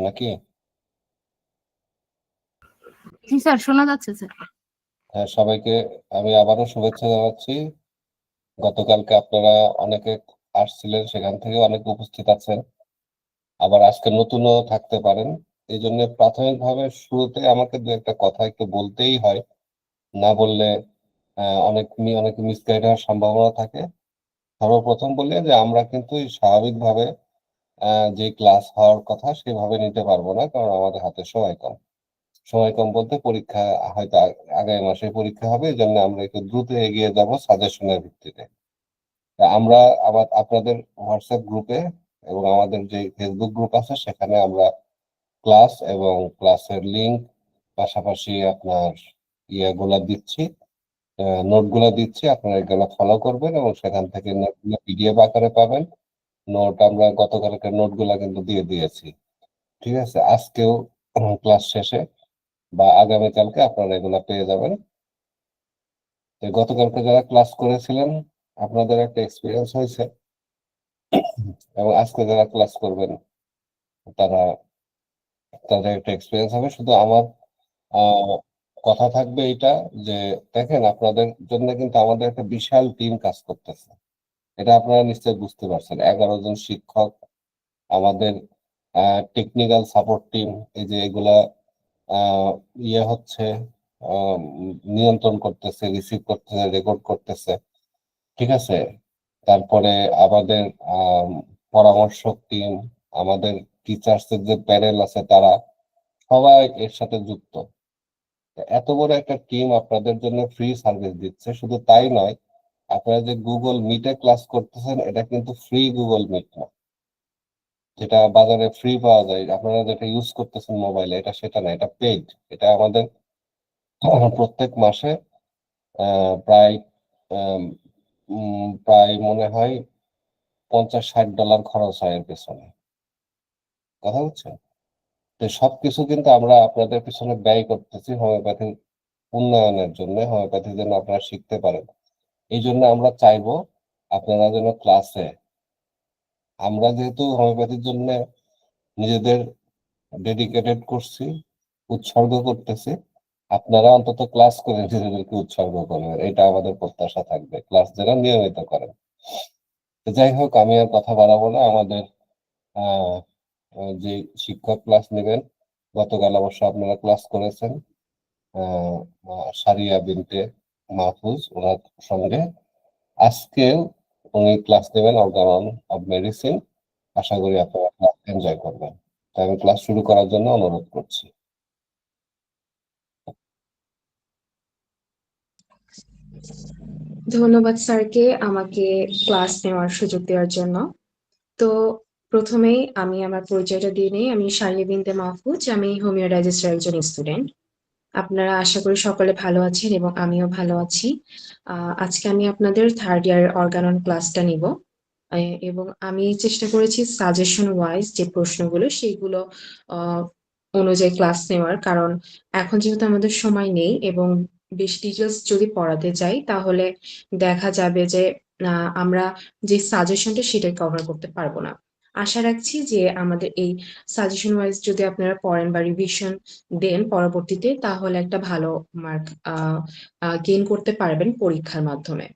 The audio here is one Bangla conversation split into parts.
নাকি? জি স্যার, শোনা যাচ্ছে স্যার। হ্যাঁ, সবাইকে আমি আবারও শুভেচ্ছা জানাচ্ছি। গতকালকে আপনারা অনেকে আসছিলেন, সেখান থেকে অনেকে উপস্থিত আছেন, আবার আজকে নতুনও থাকতে পারেন। এই জন্য প্রাথমিকভাবে শুরুতে আমাকে দু একটা কথা একটু বলতেই হয়, না বললে অনেকে মিসগাইড হওয়ার সম্ভাবনা থাকে। সর্বপ্রথম বলি যে আমরা কিন্তু স্বাভাবিকভাবে যে ক্লাস হওয়ার কথা সেভাবে নিতে পারবো না, কারণ আমাদের হাতে সময় কম। সময় কম বলতে পরীক্ষা হয়তো আগামী মাসে পরীক্ষা হবে, এই জন্য আমরা একটু দ্রুত এগিয়ে যাব সাজেশনের ভিত্তিতে। তা আমরা আবার আপনাদের হোয়াটসঅ্যাপ গ্রুপে এবং আমাদের যে ফেসবুক গ্রুপ আছে সেখানে আমরা ক্লাস এবং ক্লাসের লিংক, পাশাপাশি আপনার ইয়েগুলা দিচ্ছি, নোটগুলা দিচ্ছি। আপনারা এগুলো ফলো করবেন এবং সেখান থেকে নোটগুলো পিডিএফ আকারে পাবেন। নোট আমরা গতকালকে নোটগুলা কিন্তু দিয়ে দিয়েছি। ঠিক আছে, আজকেও ক্লাস শেষে বা আগামীকালকে আপনারা এগুলা পেয়ে যাবেন। তো গতকালকে যারা ক্লাস করেছিলেন আপনাদের একটা এক্সপিরিয়েন্স হয়েছে, এবং আজকে যারা ক্লাস করবেন তারা তাদের একটা এক্সপিরিয়েন্স হবে। শুধু আমার আহ, কথা থাকবে এটা যে দেখেন, আপনাদের জন্য কিন্তু আমাদের একটা বিশাল টিম কাজ করতেছে। এটা আপনারা নিশ্চয়ই বুঝতে পারছেন, 11 জন শিক্ষক, আমাদের টেকনিক্যাল সাপোর্ট টিম, এই যে এগুলা আহ, ইয়ে হচ্ছে, নিয়ন্ত্রণ করতেছে, রিসিভ করতেছে, রেকর্ড করতেছে। ঠিক আছে, তারপরে আমাদের আম, পরামর্শক টিম, আমাদের টিচার্সের যে প্যানেল আছে তারা সবাই এর সাথে যুক্ত। এত বড় একটা টিম আপনাদের জন্য ফ্রি সার্ভিস দিচ্ছে। শুধু তাই নয়, আপনারা যে গুগল মিটে ক্লাস করতেছেন এটা কিন্তু ফ্রি গুগল মিট না, যেটা বাজারে ফ্রি পাওয়া যায়, আপনারা যেটা ইউজ করতেছেন মোবাইলে, এটা সেটা না, এটা পেইড। এটা আমাদের প্রত্যেক মাসে প্রায় প্রায় মনে হয় $50-60 খরচ হয় এর পেছনে। কথা হচ্ছে, তো সবকিছু কিন্তু আমরা আপনাদের পিছনে ব্যয় করতেছি হোমিওপ্যাথির উন্নয়নের জন্য, হোমিওপ্যাথি যেন আপনারা শিখতে পারেন। এই জন্য আমরা চাইবো আপনারা যেন ক্লাসে, আমরা যেহেতু হোমিওপ্যাথির জন্য নিজেদের ডেডিকেটেড করছি, উৎসর্গ করতেছি, আপনারা অন্তত ক্লাস করে নিজেদেরকে উৎসর্গ করবেন, এটা আমাদের প্রত্যাশা থাকবে, ক্লাস যেন নিয়মিত করেন। তো যাই হোক, আমি আর কথা বাড়াবো না। আমাদের আহ যে শিক্ষক ক্লাস নেবেন, গতকাল অবশ্য আপনারা ক্লাস করেছেন, আহ সারিয়া বিনতে মাহফুজ, ওনার সঙ্গে আজকেও উনি ক্লাস নেবেন অর্গানন অব মেডিসিন। আশা করি আপনারা ক্লাস এনজয় করবেন। তাই আমি ক্লাস শুরু করার জন্য অনুরোধ করছি। ধন্যবাদ স্যারকে আমাকে ক্লাস নেওয়ার সুযোগ দেওয়ার জন্য। তো প্রথমেই আমি আমার পরিচয়টা দিয়ে নিই। আমি শারিয়া বিনতে মাহফুজ, আমি হোমিও ডাইজেস্টের একজন স্টুডেন্ট। আপনারা আশা করি সকলে ভালো আছেন এবং আমিও ভালো আছি। আজকে আমি আপনাদের থার্ড ইয়ার অর্গানন ক্লাসটা নিব, এবং আমি চেষ্টা করেছি সাজেশন ওয়াইজ যে প্রশ্নগুলো সেইগুলো আহ, অনুযায়ী ক্লাস নেওয়ার, কারণ এখন যেহেতু আমাদের সময় নেই এবং বেশি ডিটেলস যদি পড়াতে যাই তাহলে দেখা যাবে যে আমরা যে সাজেশনটা সেটা কভার করতে পারবো না। আশা রাখছি যে আমাদের এই সাজেশন ওয়াইজ যদি আপনারা পড়েন বা রিভিশন দেন পরবর্তীতে, তাহলে একটা ভালো মার্ক গেইন করতে পারবেন পরীক্ষার মাধ্যমে।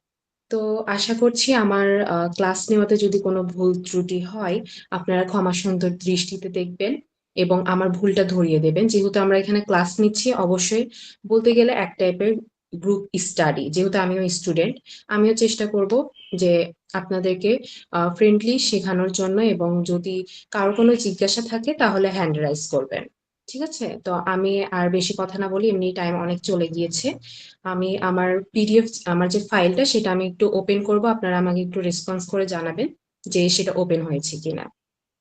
তো আশা করছি আমার ক্লাস নেওয়াতে যদি কোনো ভুল ত্রুটি হয় আপনারা ক্ষমা সুন্দর দৃষ্টিতে দেখবেন এবং আমার ভুলটা ধরিয়ে দেবেন। যেহেতু আমরা এখানে ক্লাস নিচ্ছি, অবশ্যই বলতে গেলে এক টাইপের গ্রুপ স্টাডি, যেহেতু আমিও স্টুডেন্ট, আমিও চেষ্টা করব যে আপনাদেরকে ফ্রেন্ডলি শেখানোর জন্য, এবং যদি কারো কোনো জিজ্ঞাসা থাকে তাহলে হ্যান্ড রাইজ করবেন। ঠিক আছে, তো আমি আর বেশি কথা না বলি, এমনি টাইম অনেক চলে গিয়েছে। আমি আমার পিডিএফ, আমার যে ফাইলটা সেটা আমি একটু ওপেন করব, আপনারা আমাকে একটু রেসপন্স করে জানাবেন যে সেটা ওপেন হয়েছে কিনা।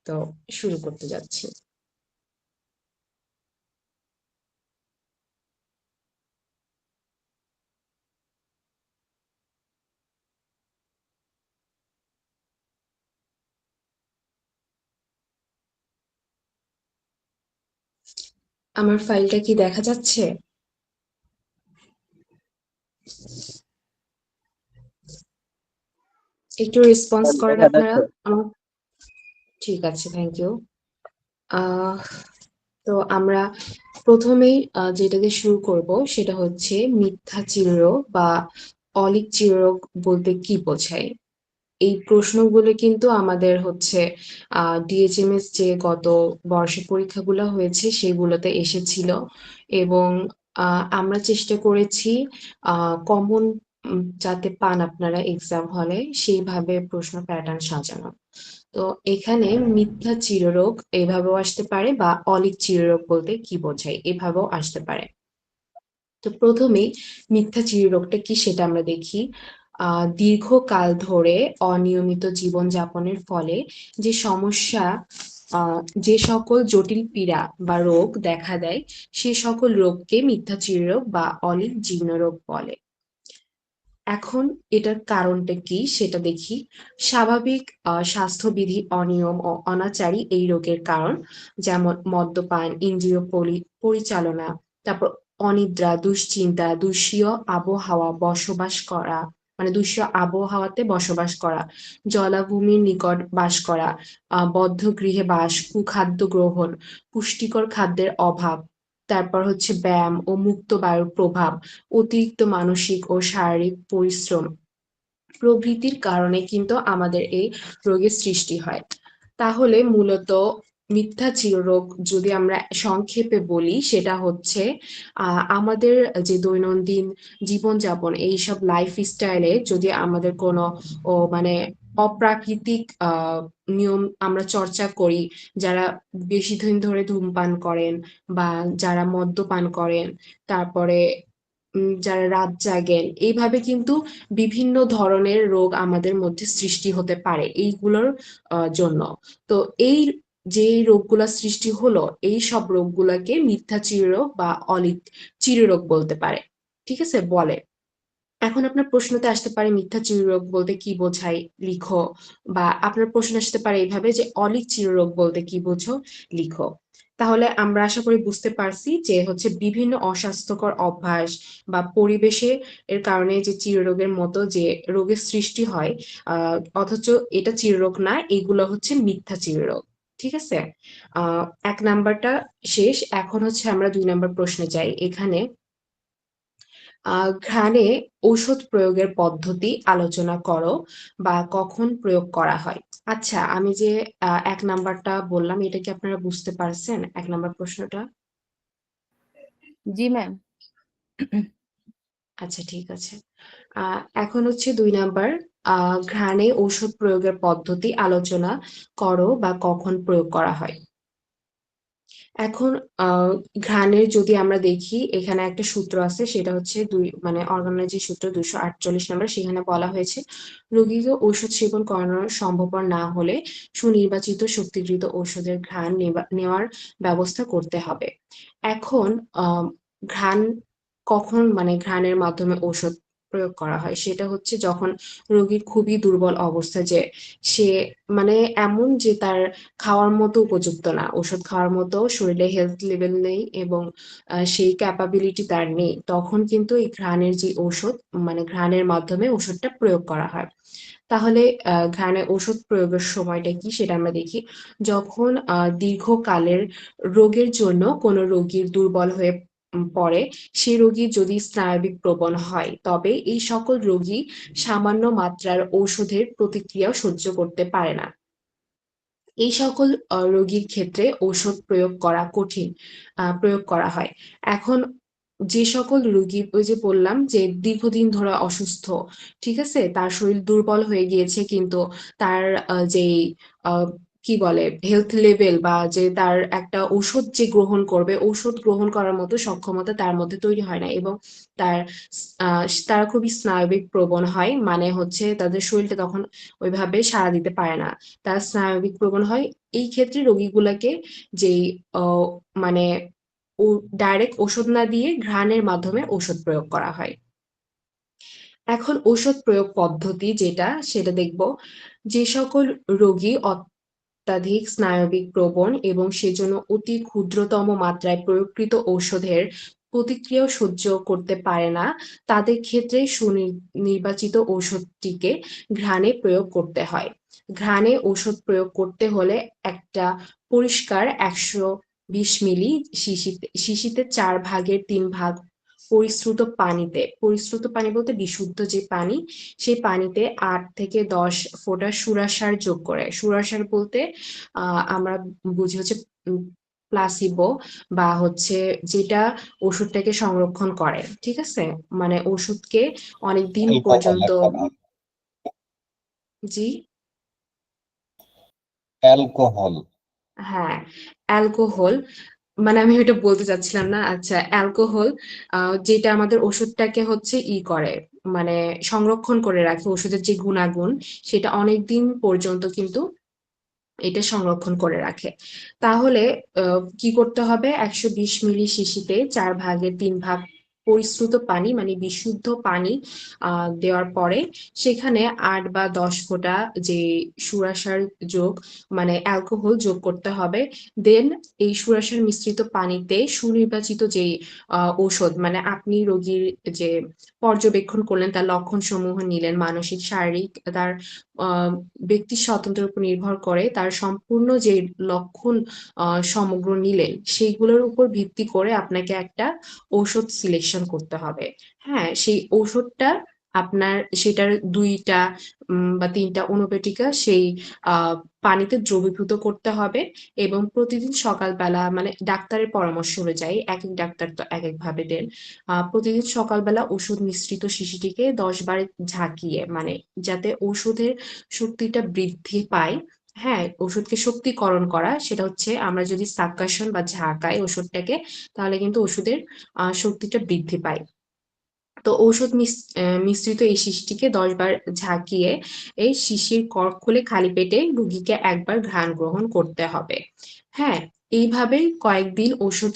তো শুরু করতে যাচ্ছি। আমার ফাইলটা কি দেখা যাচ্ছে? একটু রেসপন্স করেন দেখা আপনারা যাচ্ছে। আমার। ঠিক আছে, থ্যাংক ইউ। তো আমরা প্রথমেই যেটা দিয়ে শুরু করব সেটা হচ্ছে মিথ্যা চিররোগ বা অলীক চিররোগ বলতে কি বোঝায়। এই প্রশ্নগুলো কিন্তু আমাদের হচ্ছে ডিএচএমএস যে গত বর্ষে পরীক্ষাগুলো হয়েছে সেগুলোতে এসেছিল, এবং আমরা চেষ্টা করেছি কমন যাতে পান আপনারা এক্সাম হলে সেইভাবে প্রশ্ন প্যাটার্ন সাজানো। তো এখানে মিথ্যা চিররোগ এভাবেও আসতে পারে বা অলীক চিররোগ বলতে কি বোঝায় এভাবেও আসতে পারে। তো প্রথমেই মিথ্যা চিররোগটা কি সেটা আমরা দেখি। দীর্ঘকাল ধরে অনিয়মিত জীবনযাপনের ফলে যে সমস্যা, যে সকল জটিল পীড়া বা রোগ দেখা দেয় সে সকল রোগকে মিথ্যা চিররোগ বা অলীক জীর্ণরোগ বলে। এখন এটার কারণটা কি সেটা দেখি। স্বাভাবিক স্বাস্থ্যবিধি অনিয়ম ও অনাচারই এই রোগের কারণ, যেমন মদ্যপান, ইন্দ্রিয় পরিচালনা, তারপর অনিদ্রা, দুশ্চিন্তা, দুঃস্বীয় আবহাওয়াতে বসবাস করা, জলাভূমির নিকট বাস করা, বদ্ধ গৃহে বাস, কুখাদ্য গ্রহণ, পুষ্টিকর খাদ্যের অভাব, তারপর হচ্ছে ব্যায়াম ও মুক্ত বায়ুর প্রভাব, অতিরিক্ত মানসিক ও শারীরিক পরিশ্রম প্রভৃতির কারণে কিন্তু আমাদের এই রোগের সৃষ্টি হয়। তাহলে মূলত মিথ্যা চিররোগ যদি আমরা সংক্ষেপে বলি সেটা হচ্ছে আমাদের যে দৈনন্দিন জীবনযাপন এইসব লাইফস্টাইলে যদি আমাদের কোনো মানে অপ্রাকৃতিক নিয়ম আমরা চর্চা করি, যারা বেশি দিন ধরে ধূমপান করেন বা যারা মদ্যপান করেন, তারপরে যারা রাত জাগেন, এইভাবে কিন্তু বিভিন্ন ধরনের রোগ আমাদের মধ্যে সৃষ্টি হতে পারে এইগুলোর জন্য। তো এই যে রোগগুলা সৃষ্টি হলো এই সব রোগগুলাকে মিথ্যা চিররোগ বা অলীক চিররোগ বলতে পারে। ঠিক আছে, বলে। এখন আপনার প্রশ্নতে আসতে পারে মিথ্যা চিররোগ বলতে কি বোঝায় লিখো, বা আপনার প্রশ্ন আসতে পারে এইভাবে যে অলীক চিররোগ বলতে কি বোঝো, লিখো। তাহলে আমরা আশা করি বুঝতে পারছি যে হচ্ছে বিভিন্ন অস্বাস্থ্যকর অভ্যাস বা পরিবেশে এর কারণে যে চিররোগের মতো যে রোগের সৃষ্টি হয়, অথচ এটা চিররোগ না, এগুলো হচ্ছে মিথ্যা চিররোগ। ঠিক আছে, আহ 1 নাম্বারটা শেষ। এখন হচ্ছে আমরা 2 নাম্বার প্রশ্নে যাই। এখানে ঘ্রাণে ঔষধ প্রয়োগের পদ্ধতি আলোচনা করো বা কখন প্রয়োগ করা হয়। আচ্ছা, আমি যে 1 নাম্বারটা বললাম এটা কি আপনারা বুঝতে পারছেন, 1 নাম্বার প্রশ্নটা? জি ম্যাম। আচ্ছা, ঠিক আছে। এখন হচ্ছে 2 নাম্বার, ঘ্রাণে ঔষধ প্রয়োগের পদ্ধতি আলোচনা করো বা কখন প্রয়োগ করা হয়। এখন ঘ্রাণের যদি আমরা দেখি এখানে একটা সূত্র আছে, সেটা হচ্ছে অর্গানের যে সূত্র 248 নাম্বার, সেখানে বলা হয়েছে রোগীকে ঔষধ সেবন করানো সম্ভবপর না হলে সুনির্বাচিত শক্তিকৃত ঔষধের ঘ্রাণ নেওয়ার ব্যবস্থা করতে হবে। এখন ঘ্রাণ কখন ঘ্রাণের মাধ্যমে ঔষধ প্রয়োগ করা হয় সেটা হচ্ছে যখন রোগীর খুবই দুর্বল অবস্থা, যে সে এমন যে তার খাওয়ার মতো উপযুক্ত না, ওষুধ খাওয়ার মতো শরীরে হেলথ লেভেল নেই এবং সেই ক্যাপাবিলিটি তার নেই, তখন কিন্তু এই ঘ্রাণের যে ঔষধ ঘ্রাণের মাধ্যমে ওষুধটা প্রয়োগ করা হয়। তাহলে ঘ্রাণে ওষুধ প্রয়োগের সময়টা কি সেটা আমরা দেখি। যখন দীর্ঘকালের রোগের জন্য কোনো রোগীর দুর্বল হয়ে পড়ে, সে রোগী যদি স্নায়বিক প্রবণ হয়, তবে এই সকল রোগী সামান্য মাত্রার ঔষধের প্রতিক্রিয়া সহ্য করতে পারে না। এই সকল রোগীর ক্ষেত্রে ঔষধ প্রয়োগ করা হয়। এখন যে সকল রোগী, ওই যে বললাম যে দীর্ঘদিন ধরে অসুস্থ, ঠিক আছে, তার শরীর দুর্বল হয়ে গিয়েছে কিন্তু তার যেই কি বলে হেলথ লেভেল বা যে তার একটা ঔষধ যে গ্রহণ করবে, ঔষধ গ্রহণ করার মতো সক্ষমতা তার মধ্যে তৈরি হয় না, এবং তার তারা খুবই স্নায়বিক প্রবণ হয়, হচ্ছে তাদের শরীরটা তখন ওইভাবে সাড়া দিতে পারে না, তারা স্নায়বিক প্রবণ হয়। এই ক্ষেত্রে রোগীগুলাকে যেই আহ, মানে ডাইরেক্ট ওষুধ না দিয়ে ঘ্রাণের মাধ্যমে ওষুধ প্রয়োগ করা হয়। এখন ওষুধ প্রয়োগ পদ্ধতি যেটা সেটা দেখব। যে সকল রোগী অত্যাধিক স্নায়বিক প্রবণ এবং সেজন্য অতি ক্ষুদ্রতম মাত্রায় প্রয়োগকৃত ঔষধের প্রতিক্রিয়া সহ্য করতে পারে না, তাদের ক্ষেত্রে সুনির্বাচিত ঔষধটিকে ঘ্রাণে প্রয়োগ করতে হয়। ঘ্রাণে ঔষধ প্রয়োগ করতে হলে একটা পরিষ্কার 100 20 মিলি শিশিতে 4/3 পরিশ্রুত পানিতে, পরিশ্রুত পানি বলতে বিশুদ্ধ যে পানি, সেই পানিতে 8 থেকে 10 ফোঁটা সুরাসার যোগ করে। সুরাসার বলতে আমরা বুঝি হচ্ছে প্লাসিবো, বা হচ্ছে যেটা ওষুধটাকে সংরক্ষণ করে, ঠিক আছে? মানে ওষুধকে অনেকদিন অ্যালকোহল পর্যন্ত। এক কথা, জি, অ্যালকোহল। হ্যাঁ, অ্যালকোহল, মানে আমি ওইটা বলতে চাচ্ছিলাম না। আচ্ছা, অ্যালকোহল যেটা আমাদের ওষুধটাকে হচ্ছে করে, মানে সংরক্ষণ করে রাখে, ওষুধের যে গুণাগুণ সেটা অনেকদিন পর্যন্ত কিন্তু এটা সংরক্ষণ করে রাখে। তাহলে কি করতে হবে? 120 মিলি শিশিতে 4/3 পরিশ্রুত পানি মানে বিশুদ্ধ পানি দেওয়ার পরে সেখানে 8 বা 10 ফোঁটা যে সুরাসার যোগ মানে অ্যালকোহল যোগ করতে হবে। দেন এই সুরাসার মিশ্রিত পানিতে সুনির্বাচিত যে ঔষধ, মানে আপনি রোগীর যে পর্যবেক্ষণ করলেন, তার লক্ষণ সমূহ নিলেন, মানসিক, শারীরিক, তার আহ ব্যক্তির স্বাতন্ত্র্যের উপর নির্ভর করে, তার সম্পূর্ণ যে লক্ষণ সমগ্র নিলেন, সেইগুলোর উপর ভিত্তি করে আপনাকে একটা ঔষধ সিলেকশন করতে হবে। হ্যাঁ, সেই ঔষধটা আপনার সেটার 2টা বা 3টা অনুবেটিকা সেই আহ পানিতে দ্রবীভূত করতে হবে, এবং প্রতিদিন সকালবেলা, মানে ডাক্তারের পরামর্শ অনুযায়ী, এক এক ডাক্তার তো এক এক ভাবে দেন, প্রতিদিন সকালবেলা ওষুধ মিশ্রিত শিশিটিকে 10 বার ঝাঁকিয়ে, মানে যাতে ওষুধের শক্তিটা বৃদ্ধি পায়। হ্যাঁ, ওষুধকে শক্তিকরণ করা, সেটা হচ্ছে আমরা যদি সাবকাশন বা ঝাঁকাই ওষুধটাকে, তাহলে কিন্তু ওষুধের শক্তিটা বৃদ্ধি পায়। তো ঔষধ মিশ্রিত এই শিশিটিকে 10 বার ঝাঁকিয়ে এই শিশির কর্ক খুলে খালি পেটে রোগীকে একবার ঘ্রাণ গ্রহণ করতে হবে। হ্যাঁ, এইভাবে কয়েকদিন ওষুধ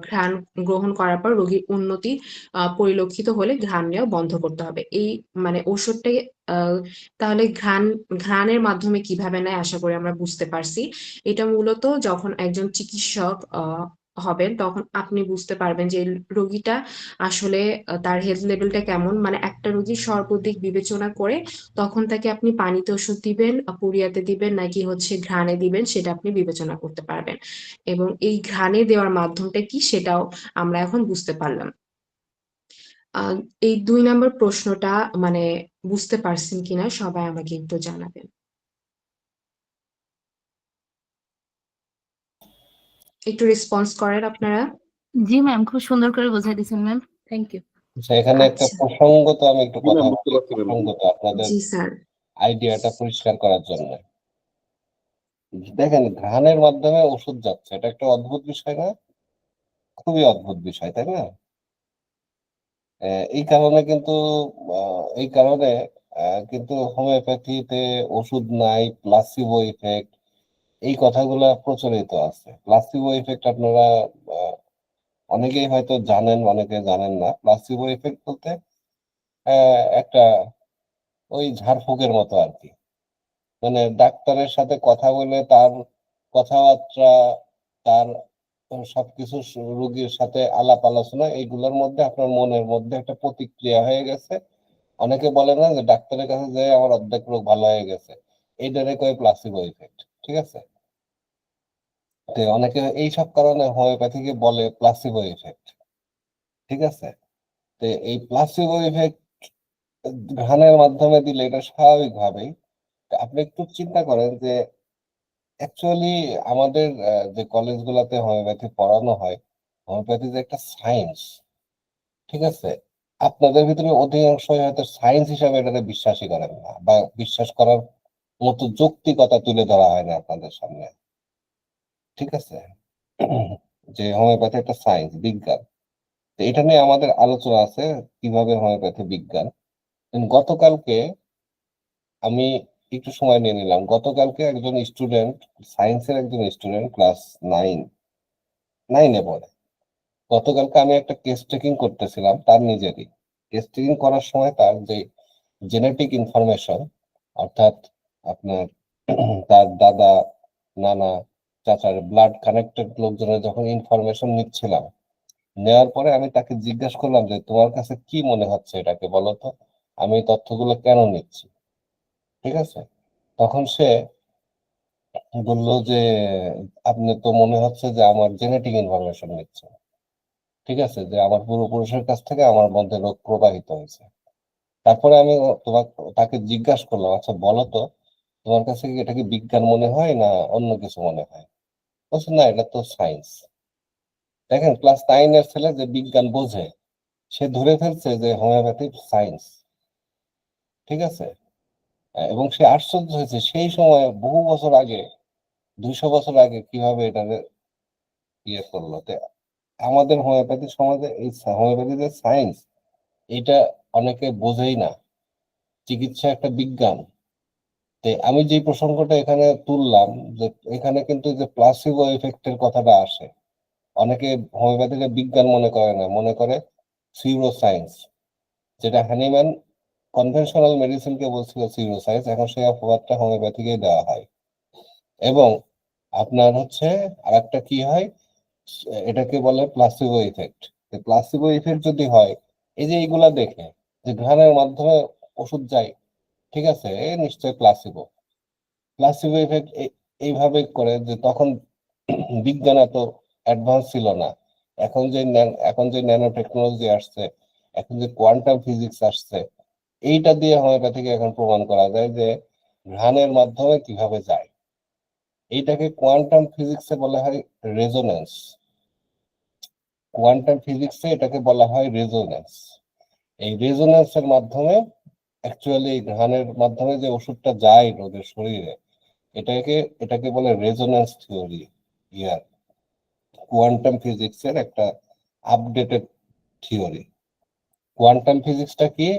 ঘ্রাণ গ্রহণ করার পর রোগীর উন্নতি পরিলক্ষিত হলে ঘ্রাণ নেওয়া বন্ধ করতে হবে। এই মানে ওষুধটা তাহলে ঘ্রাণের মাধ্যমে কিভাবে নেয় আশা করি আমরা বুঝতে পারছি। এটা মূলত যখন একজন চিকিৎসক হবেন, তখন আপনি বুঝতে পারবেন যে রোগীটা আসলে তার হেলথ লেভেলটা কেমন, মানে একটা রোগীর সর্বদিক বিবেচনা করে তখন তাকে আপনি পানিতে ওষুধ দিবেন, পুরিয়াতে দিবেন, নাকি হচ্ছে ঘ্রাণে দিবেন, সেটা আপনি বিবেচনা করতে পারবেন। এবং এই ঘ্রাণে দেওয়ার মাধ্যমটা কি সেটাও আমরা এখন বুঝতে পারলাম। আহ এই 2 নম্বর প্রশ্নটা মানে বুঝতে পারছেন কিনা সবাই আমাকে একটু জানাবেন। একটু রেসপন্স করেন আপনারা। জি ম্যাম, খুব সুন্দর করে বোঝাই দিয়েছেন ম্যাম, থ্যাংক ইউ। সেখানে একটা আচ্ছা, প্রসঙ্গত আমি একটু জি কথা ম্যাম, বুঝতে বলি, পারছি ম্যাম। প্রসঙ্গত আপনাদের জি স্যার। আইডিয়াটা পরিষ্কার করার জন্য। দেখেন, ঘ্রাণের মাধ্যমে ওষুধ যাচ্ছে, এটা একটা অদ্ভুত বিষয় না? খুবই অদ্ভুত বিষয়, তাই না? এই কারণে কিন্তু এই কারণে কিন্তু হোমিওপ্যাথিতে ওষুধ নাই, প্লাসিবো ইফেক্ট, এই কথাগুলা প্রচলিত আছে। প্লাসিবো ইফেক্ট আপনারা আহ, অনেকেই হয়তো জানেন, অনেকে জানেন না। প্লাসিবো ইফেক্ট বলতে একটা ওই ঝাড়ফুঁকের মতো আর কি। মানে ডাক্তারের সাথে কথা বলে তার কথাবার্তা, তার সবকিছু রোগীর সাথে আলাপ আলোচনা, এইগুলোর মধ্যে আপনার মনের মধ্যে একটা প্রতিক্রিয়া হয়ে গেছে। অনেকে বলে না যে ডাক্তারের কাছে যে আমার অর্ধেক রোগ ভালো হয়ে গেছে, এইটারে কয় প্লাসিবো ইফেক্ট, ঠিক আছে? তো অনেকে এইসব কারণে হোমিওপ্যাথিকে বলে প্লাসিবো ইফেক্ট, ঠিক আছে? তো এই প্লাসিবো ইফেক্ট ঘ্রাণের মাধ্যমে দিলে এটা স্বাভাবিকভাবেই, আপনি একটু চিন্তা করেন যে অ্যাকচুয়ালি আমাদের যে কলেজগুলোতে হোমিওপ্যাথি পড়ানো হয়, হোমিওপ্যাথি যে একটা সায়েন্স, ঠিক আছে? আপনাদের ভিতরে অধিকাংশই হয়তো সায়েন্স হিসাবে এটাকে বিশ্বাসই করেন না, বা বিশ্বাস করার মতো যৌক্তিকতা তুলে ধরা হয় না আপনাদের সামনে, ঠিক আছে? যে হোমিওপ্যাথি একটা সায়েন্স, বিজ্ঞান। তো এটা নিয়ে আমাদের আলোচনা আছে, কিভাবে হোমিওপ্যাথি বিজ্ঞান। গতকালকে আমি একটু সময় নিয়ে নিলাম, গতকালকে একজন স্টুডেন্ট, সায়েন্সের একজন স্টুডেন্ট, ক্লাস নাইন নাইনে পড়ে। গতকালকে আমি একটা কেস টেকিং করতেছিলাম তার নিজেরই। কেস টেকিং করার সময় তার যে জেনেটিক ইনফরমেশন, অর্থাৎ আপনার তার দাদা, নানা, চাচার ব্লাড কানেক্টেড লোকজনের যখন ইনফরমেশন নিচ্ছিলাম, নেওয়ার পরে আমি তাকে জিজ্ঞাসা করলাম যে তোমার কাছে কি মনে হচ্ছে, এটাকে বলো তো, আমি এই তথ্যগুলো কেন নিচ্ছি, ঠিক আছে? তখন সে বললো যে আপনি তো মনে হচ্ছে যে আমার জেনেটিক ইনফরমেশন নিচ্ছে, ঠিক আছে, যে আমার পূর্বপুরুষের কাছ থেকে আমার মধ্যে রোগ প্রবাহিত হয়েছে। তারপরে আমি তাকে জিজ্ঞাসা করলাম, আচ্ছা বলো তো, তোমার কাছে কি এটা কি বিজ্ঞান মনে হয় না অন্য কিছু মনে হয়? বলছে না, এটা তো সায়েন্স। দেখেন, ক্লাস 9 এর ছেলে যে বিজ্ঞান বোঝে, সে ধরে ফেলছে যে হোমিওপ্যাথি সায়েন্স, ঠিক আছে। এবং সে আশ্চর্য হয়েছে সেই সময় বহু বছর আগে, 200 বছর আগে কিভাবে এটা ইয়ে করলো। তো আমাদের হোমিওপ্যাথি সমাজে এই হোমিওপ্যাথি যে সায়েন্স, এটা অনেকে বোঝেই না। চিকিৎসা একটা বিজ্ঞান। তো আমি যে প্রসঙ্গটা এখানে তুললাম, যে এখানে কিন্তু যে প্লাসিবো এফেক্টের কথাটা আসে, অনেকে হোমিওপ্যাথিকে বিজ্ঞান মনে করে না, মনে করে সিউরো সায়েন্স, যেটা হ্যানিম্যান কনভেনশনাল মেডিসিনকে বলছিল সিউরো সায়েন্স, এখন সেই অপবাদটা হোমিওপ্যাথিকে দেওয়া হয়। এবং আপনার হচ্ছে আরেকটা কি হয়, এটাকে বলে প্লাসিবো ইফেক্ট। প্লাসিবো ইফেক্ট যদি হয়, এই যে এইগুলা দেখে যে ঘ্রাণের মাধ্যমে ওষুধ যায়, ঠিক আছে, এ নিশ্চয় প্লাসিবো। প্লাসিবো ইফেক্ট এইভাবে করে যে তখন বিজ্ঞান এত অ্যাডভান্স ছিল না। এখন যে ন্যানো টেকনোলজি আসছে, এখন যে কোয়ান্টাম ফিজিক্স আসছে, এইটা দিয়ে হোমিওপ্যাথিকে এখন প্রমাণ করা যায় যে ঘ্রাণের মাধ্যমে কিভাবে যায়। এইটাকে কোয়ান্টাম ফিজিক্সে বলা হয় রেজোনেন্স। কোয়ান্টাম ফিজিক্সে এটাকে বলা হয় রেজোনেন্স। এই রেজোনেন্সের মাধ্যমে অ্যাকচুয়ালি ঘ্রাণের মাধ্যমে যে ওষুধটা যায় ওদের শরীরে, এটাকে এটাকে বলে রেজোনেন্স থিওরি। ইয়ার কোয়ান্টাম ফিজিক্সের একটা আপডেটেড থিওরি। কোয়ান্টাম ফিজিক্সটা কি?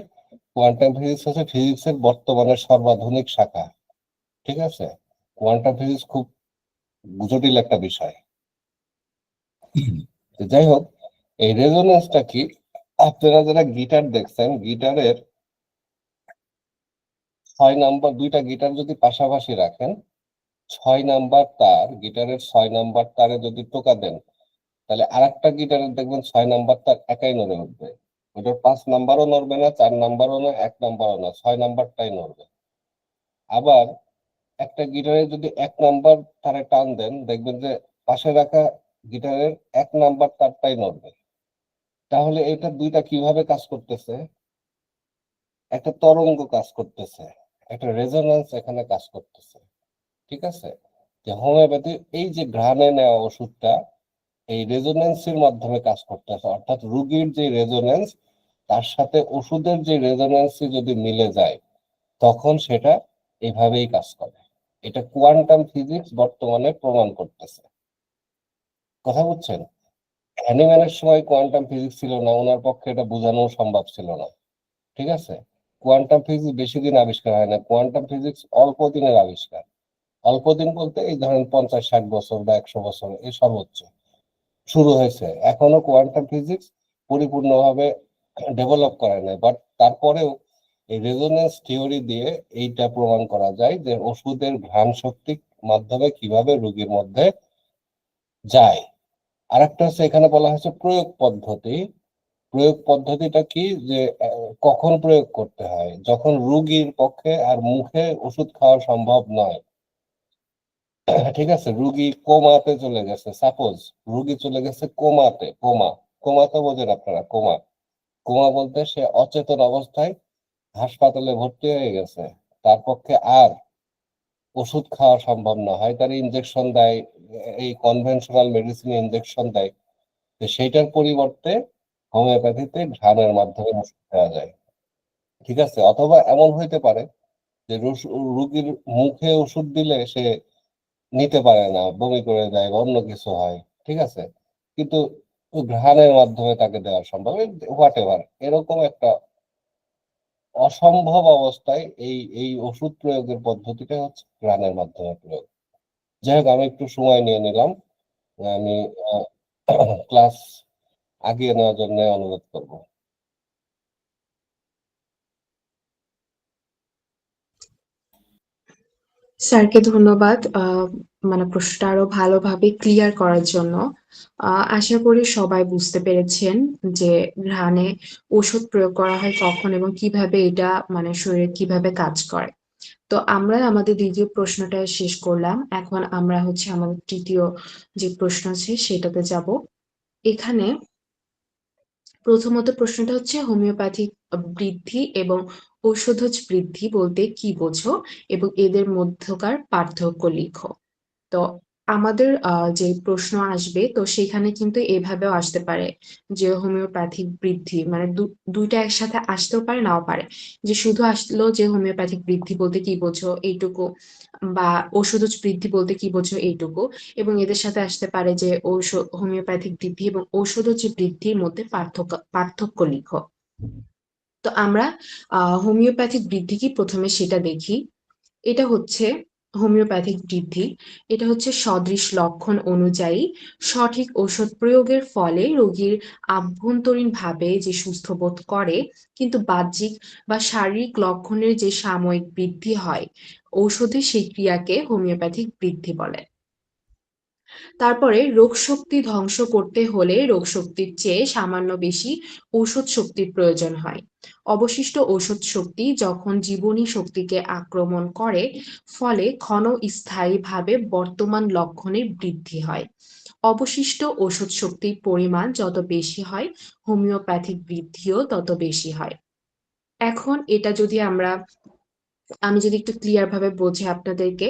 কোয়ান্টাম ফিজিক্স হচ্ছে ফিজিক্সের বর্তমানে সর্বাধুনিক শাখা, ঠিক আছে। কোয়ান্টাম ফিজিক্স খুব জটিল একটা বিষয়। তো যাই হোক, এই রেজোনেন্সটা কি, আপনারা যারা গিটার দেখছেন, গিটারের 6 নাম্বার, দুইটা গিটার যদি পাশাপাশি রাখেন, 6 নাম্বার তার, গিটারের 6 নাম্বার তারে যদি টোকা দেন, তাহলে আরেকটা গিটারের দেখবেন 6 নাম্বার তার একাই নড়ে উঠবে। ওটার 5 নাম্বারও নড়বে না, 4 নাম্বারও না, 1 নাম্বারও না, 6 নাম্বারটাই নড়বে। আবার একটা গিটারে যদি 1 নাম্বার তারে টান দেন, দেখবেন যে পাশে রাখা গিটারের 1 নাম্বার তারটাই নড়বে। তাহলে এটা দুইটা কিভাবে কাজ করতেছে? একটা তরঙ্গ কাজ করতেছে, একটা রেজোন্যান্স এখানে কাজ করতেছে, ঠিক আছে। যে হোমিওপ্যাথি এই যে ঘ্রাণে নেওয়া ওষুধটা, এই রেজোন্যান্সের মাধ্যমে কাজ করতেছে, অর্থাৎ রুগীর যে রেজোন্যান্স তার সাথে ওষুধের যে রেজোন্যান্স যদি মিলে যায়, তখন সেটা এভাবেই কাজ করে। এটা কোয়ান্টাম ফিজিক্স বর্তমানে প্রমাণ করতেছে। কথা বুঝছেন? হ্যানিম্যানের সময় কোয়ান্টাম ফিজিক্স ছিল না, ওনার পক্ষে এটা বোঝানো সম্ভব ছিল না, ঠিক আছে। কোয়ান্টাম ফিজিক্স বেশি দিন আবিষ্কার হয় না, কোয়ান্টাম ফিজিক্স অল্প দিনের আবিষ্কার। অল্প দিন বলতে এই ধরেন 50-60 বছর বা 100 বছর, এই সর্বোচ্চ শুরু হয়েছে। এখনো কোয়ান্টাম ফিজিক্স পরিপূর্ণভাবে ডেভেলপ করে নাই, বাট তারপরেও এই রেজোনেন্স থিওরি দিয়ে এইটা প্রমাণ করা যায় যে ওষুধের ঘ্রাণ শক্তির মাধ্যমে কিভাবে রোগীর মধ্যে যায়। আরেকটা হচ্ছে এখানে বলা হয়েছে প্রয়োগ পদ্ধতি। প্রয়োগ পদ্ধতিটা কি, যে কখন প্রয়োগ করতে হয়, যখন রোগীর পক্ষে আর মুখে ওষুধ খাওয়া সম্ভব নয়, ঠিক আছে। রুগী কোমাতে চলে গেছে, সাপোজ রুগী চলে গেছে কোমাতে। কোমা তো বোঝেন আপনারা, কোমা। কোমা বলতে সে অচেতন অবস্থায় হাসপাতালে ভর্তি হয়ে গেছে, তার পক্ষে আর ওষুধ খাওয়া সম্ভব না হয়, তার ইনজেকশন দেয়, এই কনভেনশনাল মেডিসিন ইনজেকশন দেয়। তো সেইটার পরিবর্তে হোমিওপ্যাথিতে ঘ্রাণের মাধ্যমে ওষুধ দেওয়া যায়, ঠিক আছে। অথবা এমন হইতে পারে যে রুগীর মুখে ওষুধ দিলে সে নিতে পারে না, বমি করে দেয় বা অন্য কিছু হয়, ঠিক আছে, কিন্তু ঘ্রাণের মাধ্যমে তাকে দেওয়া সম্ভব। হোয়াট এভার, এরকম একটা অসম্ভব অবস্থায় এই এই ওষুধ প্রয়োগের পদ্ধতিটা হচ্ছে ঘ্রাণের মাধ্যমে প্রয়োগ। যাই হোক, আমি একটু সময় নিয়ে নিলাম। আমি ক্লাস আগিয়ে নেওয়ার জন্য অনুরোধ করব। স্যারকে ধন্যবাদ মানে প্রশ্নটা আরো ভালোভাবে ক্লিয়ার করার জন্য। আশা করি সবাই বুঝতে পেরেছেন যে ঘ্রাণে ওষুধ প্রয়োগ করা হয় কখন এবং কিভাবে এটা মানে শরীরে কিভাবে কাজ করে। তো আমরা আমাদের দ্বিতীয় প্রশ্নটা শেষ করলাম। এখন আমরা হচ্ছে আমাদের তৃতীয় যে প্রশ্ন আছে সেটাতে যাব। এখানে প্রথমত প্রশ্নটা হচ্ছে হোমিওপ্যাথিক বৃদ্ধি এবং ঔষধজ বৃদ্ধি বলতে কি বোঝো এবং এদের মধ্যকার পার্থক্য লিখো। তো আমাদের যে প্রশ্ন আসবে তো সেখানে কিন্তু এভাবেও আসতে পারে যে হোমিওপ্যাথিক বৃদ্ধি মানে দুইটা একসাথে আসতেও পারে নাও পারে, যে শুধু আসলো যে হোমিওপ্যাথিক বৃদ্ধি বলতে কি বোঝো এইটুকু, বা ঔষধজ বৃদ্ধি বলতে কি বোঝো এইটুকু, এবং এদের সাথে আসতে পারে যে হোমিওপ্যাথিক বৃদ্ধি এবং ঔষধজ বৃদ্ধির মধ্যে পার্থক্য লিখো। তো আমরা হোমিওপ্যাথিক বৃদ্ধি কি প্রথমে সেটা দেখি। এটা হচ্ছে হোমিওপ্যাথিক বৃদ্ধি। এটা হচ্ছে সদৃশ লক্ষণ অনুযায়ী সঠিক ঔষধ প্রয়োগের ফলে রোগীর আভ্যন্তরীণভাবে যে সুস্থ বোধ করে, কিন্তু বাহ্যিক বা শারীরিক লক্ষণের যে সাময়িক বৃদ্ধি হয়, ঔষধে সেই ক্রিয়াকে হোমিওপ্যাথিক বৃদ্ধি বলে। তারপরে রোগ শক্তি ধ্বংস করতে হলে রোগ শক্তির চেয়ে সামান্য বেশি ঔষধ শক্তির প্রয়োজন হয়। অবশিষ্ট ঔষধ শক্তি যখন জীবনী শক্তিকে আক্রমণ করে, ফলে ক্ষণস্থায়ীভাবে বর্তমান লক্ষণের বৃদ্ধি হয়। অবশিষ্ট ঔষধ শক্তির পরিমাণ যত বেশি হয়, হোমিওপ্যাথিক বৃদ্ধিও তত বেশি হয়। এখন এটা যদি আমি যদি একটু ক্লিয়ার ভাবে বোঝাই আপনাদেরকে,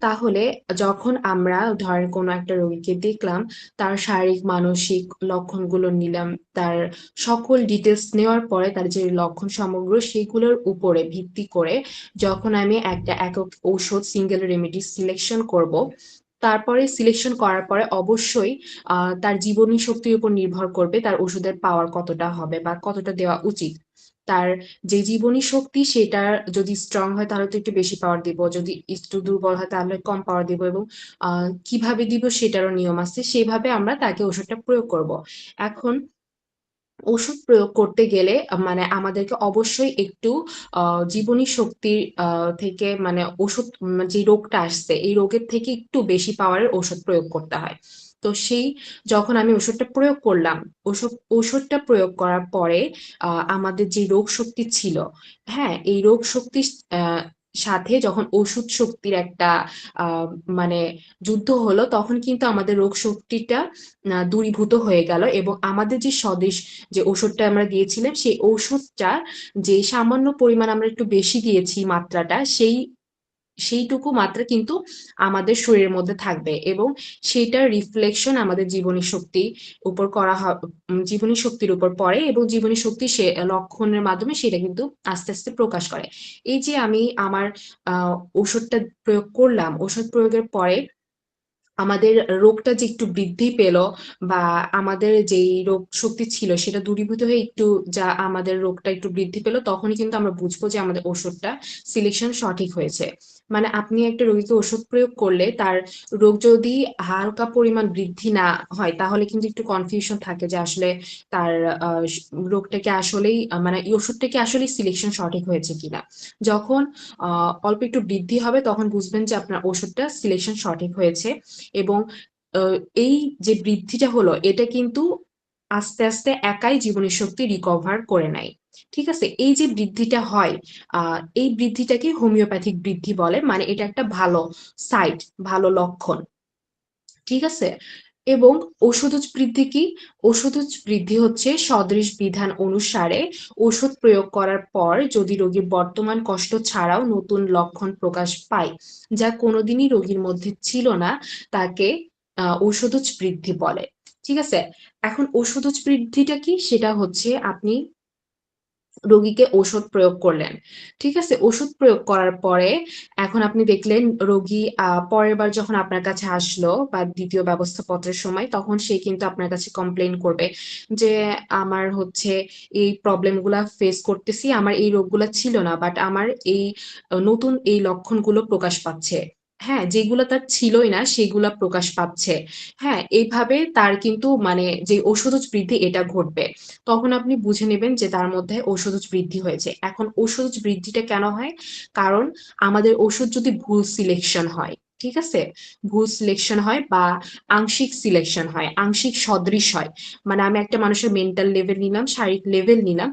তাহলে যখন আমরা ধরেন কোনো একটা রোগীকে দেখলাম, তার শারীরিক মানসিক লক্ষণগুলো নিলাম, তার সকল ডিটেলস নেওয়ার পরে তার যে লক্ষণ সমগ্র সেগুলোর উপরে ভিত্তি করে যখন আমি একটা একক ঔষধ সিঙ্গেল রেমেডি সিলেকশন করব, তারপরে সিলেকশন করার পরে অবশ্যই তার জীবনী শক্তির উপর নির্ভর করবে তার ওষুধের পাওয়ার কতটা হবে বা কতটা দেওয়া উচিত। তার যে জীবনী শক্তি সেটা যদি স্ট্রং হয় তাহলে তো একটু বেশি পাওয়ার দিব, যদি একটু দুর্বল হয় তাহলে কম পাওয়ার দিব, এবং কিভাবে দিব সেটারও নিয়ম আছে, সেভাবে আমরা তাকে ওষুধটা প্রয়োগ করব। এখন ওষুধ প্রয়োগ করতে গেলে মানে আমাদেরকে অবশ্যই একটু জীবনী শক্তির থেকে মানে ওষুধ যে রোগটা আসছে এই রোগের থেকে একটু বেশি পাওয়ারের ওষুধ প্রয়োগ করতে হয়। তো সেই যখন আমি ওষুধটা প্রয়োগ করলাম, ওষুধটা প্রয়োগ করার পরে আমাদের যে রোগ শক্তি ছিল, হ্যাঁ এই রোগ শক্তির সাথে যখন ওষুধ শক্তির একটা আহ মানে যুদ্ধ হলো, তখন কিন্তু আমাদের রোগ শক্তিটা দূরীভূত হয়ে গেল, এবং আমাদের যে স্বদেশ যে ওষুধটা আমরা দিয়েছিলাম সেই ওষুধটা যে সামান্য পরিমাণ আমরা একটু বেশি দিয়েছি মাত্রাটা, সেইটুকু মাত্রা কিন্তু আমাদের শরীরের মধ্যে থাকবে, এবং সেইটার রিফ্লেকশন আমাদের জীবনী শক্তি উপর করা হয়, জীবনী শক্তির উপর পড়ে, এবং জীবনী শক্তি সে লক্ষণের মাধ্যমে সেটা কিন্তু আস্তে আস্তে প্রকাশ করে। এই যে আমি আমার ওষুধটা প্রয়োগ করলাম, ওষুধ প্রয়োগের পরে আমাদের রোগটা যে একটু বৃদ্ধি পেল, বা আমাদের যেই রোগ শক্তি ছিল সেটা দূরীভূত হয়ে একটু যা আমাদের রোগটা একটু বৃদ্ধি পেল, তখনই কিন্তু আমরা বুঝবো যে আমাদের ওষুধটা সিলেকশন সঠিক হয়েছে। মানে আপনি একটা রোগীকে ওষুধ প্রয়োগ করলে তার রোগ যদি হালকা পরিমাণ বৃদ্ধি না হয় তাহলে কিন্তু একটু কনফিউশন থাকে যে আসলে তার রোগটাকে আসলেই মানে এই ওষুধটাকে আসলেই সিলেকশন সঠিক হয়েছে কিনা। যখন অল্প একটু বৃদ্ধি হবে তখন বুঝবেন যে আপনার ওষুধটা সিলেকশন সঠিক হয়েছে, এবং এই যে বৃদ্ধিটা হলো এটা কিন্তু আস্তে আস্তে একাই জীবনী শক্তি রিকভার করে নেয়। ঠিক আছে, এই যে বৃদ্ধিটা হয় এই বৃদ্ধিটাকে হোমিওপ্যাথিক বৃদ্ধি বলে, মানে এটা একটা ভালো সাইড, ভালো লক্ষণ। ঠিক আছে, এবং ঔষধজ বৃদ্ধি কি? ঔষধজ বৃদ্ধি হচ্ছে সদৃশ বিধান অনুসারে ওষুধ প্রয়োগ করার পর যদি রোগীর বর্তমান কষ্ট ছাড়াও নতুন লক্ষণ প্রকাশ পায় যা কোনোদিনই রোগীর মধ্যে ছিল না, তাকে ঔষধজ বৃদ্ধি বলে। ঠিক আছে, এখন ঔষধজ বৃদ্ধিটা কি? সেটা হচ্ছে আপনি রোগীকে ওষুধ প্রয়োগ করলেন, ঠিক আছে, ওষুধ প্রয়োগ করার পরে এখন আপনি দেখলেন রোগী পরের বার যখন আপনার কাছে আসলো বা দ্বিতীয় ব্যবস্থাপত্রের সময়, তখন সে কিন্তু আপনার কাছে কমপ্লেন করবে যে আমার হচ্ছে এই প্রবলেম গুলা ফেস করতেছি, আমার এই রোগগুলা ছিল না বাট আমার এই নতুন এই লক্ষণগুলো প্রকাশ পাচ্ছে, হ্যাঁ যেগুলো তার ছিলই না সেগুলা প্রকাশ পাচ্ছে। হ্যাঁ, এইভাবে তার কিন্তু মানে যে ওষুধজ বৃদ্ধি এটা ঘটবে, তখন আপনি বুঝে নেবেন যে তার মধ্যে ঔষধজ বৃদ্ধি হয়েছে। এখন ঔষধজ বৃদ্ধিটা কেন হয়? কারণ আমাদের ওষুধ যদি ভুল সিলেকশন হয়, ঠিক আছে, ভুল সিলেকশন হয় বা আংশিক সিলেকশন হয়, আংশিক সদৃশ হয়। মানে আমি একটা মানুষের মেন্টাল লেভেল নিলাম, শারীরিক লেভেল নিলাম,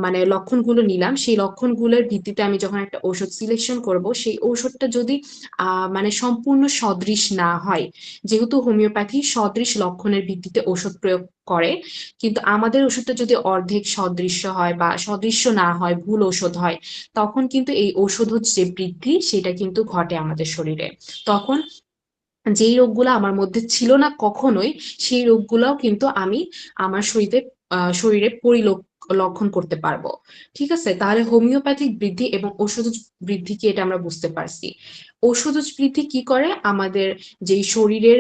মানে লক্ষণগুলো নিলাম, সেই লক্ষণগুলোর ভিত্তিতে আমি যখন একটা ঔষধ সিলেকশন করব, সেই ঔষধটা যদি মানে সম্পূর্ণ সদৃশ না হয়, যেহেতু হোমিওপ্যাথি সদৃশ লক্ষণের ভিত্তিতে ওষুধ প্রয়োগ করে, কিন্তু আমাদের ওষুধটা যদি অর্ধেক সদৃশ্য হয় বা সদৃশ্য না হয়, ভুল ঔষধ হয়, তখন কিন্তু এই ঔষধ যে বৃদ্ধি সেটা কিন্তু ঘটে আমাদের শরীরে। তখন যেই রোগগুলো আমার মধ্যে ছিল না কখনোই, সেই রোগগুলাও কিন্তু আমি আমার শরীরে লক্ষণ করতে পারবো। ঠিক আছে, তাহলে হোমিওপ্যাথিক বৃদ্ধি এবং ঔষধজ বৃদ্ধি কি, এটা আমরা বুঝতে পারছি। ঔষধজ বৃদ্ধি কি করে, আমাদের যেই শরীরের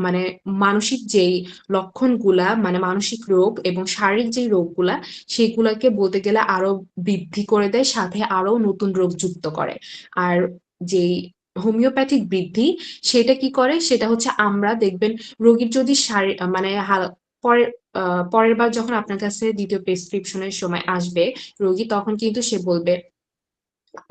মানে মানসিক যেই লক্ষণগুলা, মানে মানসিক রোগ এবং শারীরিক যেই রোগগুলা, সেগুলাকে বলতে গেলে আরো বৃদ্ধি করে দেয়, সাথে আরো নতুন রোগ যুক্ত করে। আর যেই হোমিওপ্যাথিক বৃদ্ধি, সেটা কি করে, সেটা হচ্ছে আমরা দেখবেন রোগীর যদি মানে পরের পরের বার যখন আপনার কাছে দ্বিতীয় প্রেসক্রিপশনের সময় আসবে রোগী, তখন কিন্তু সে বলবে,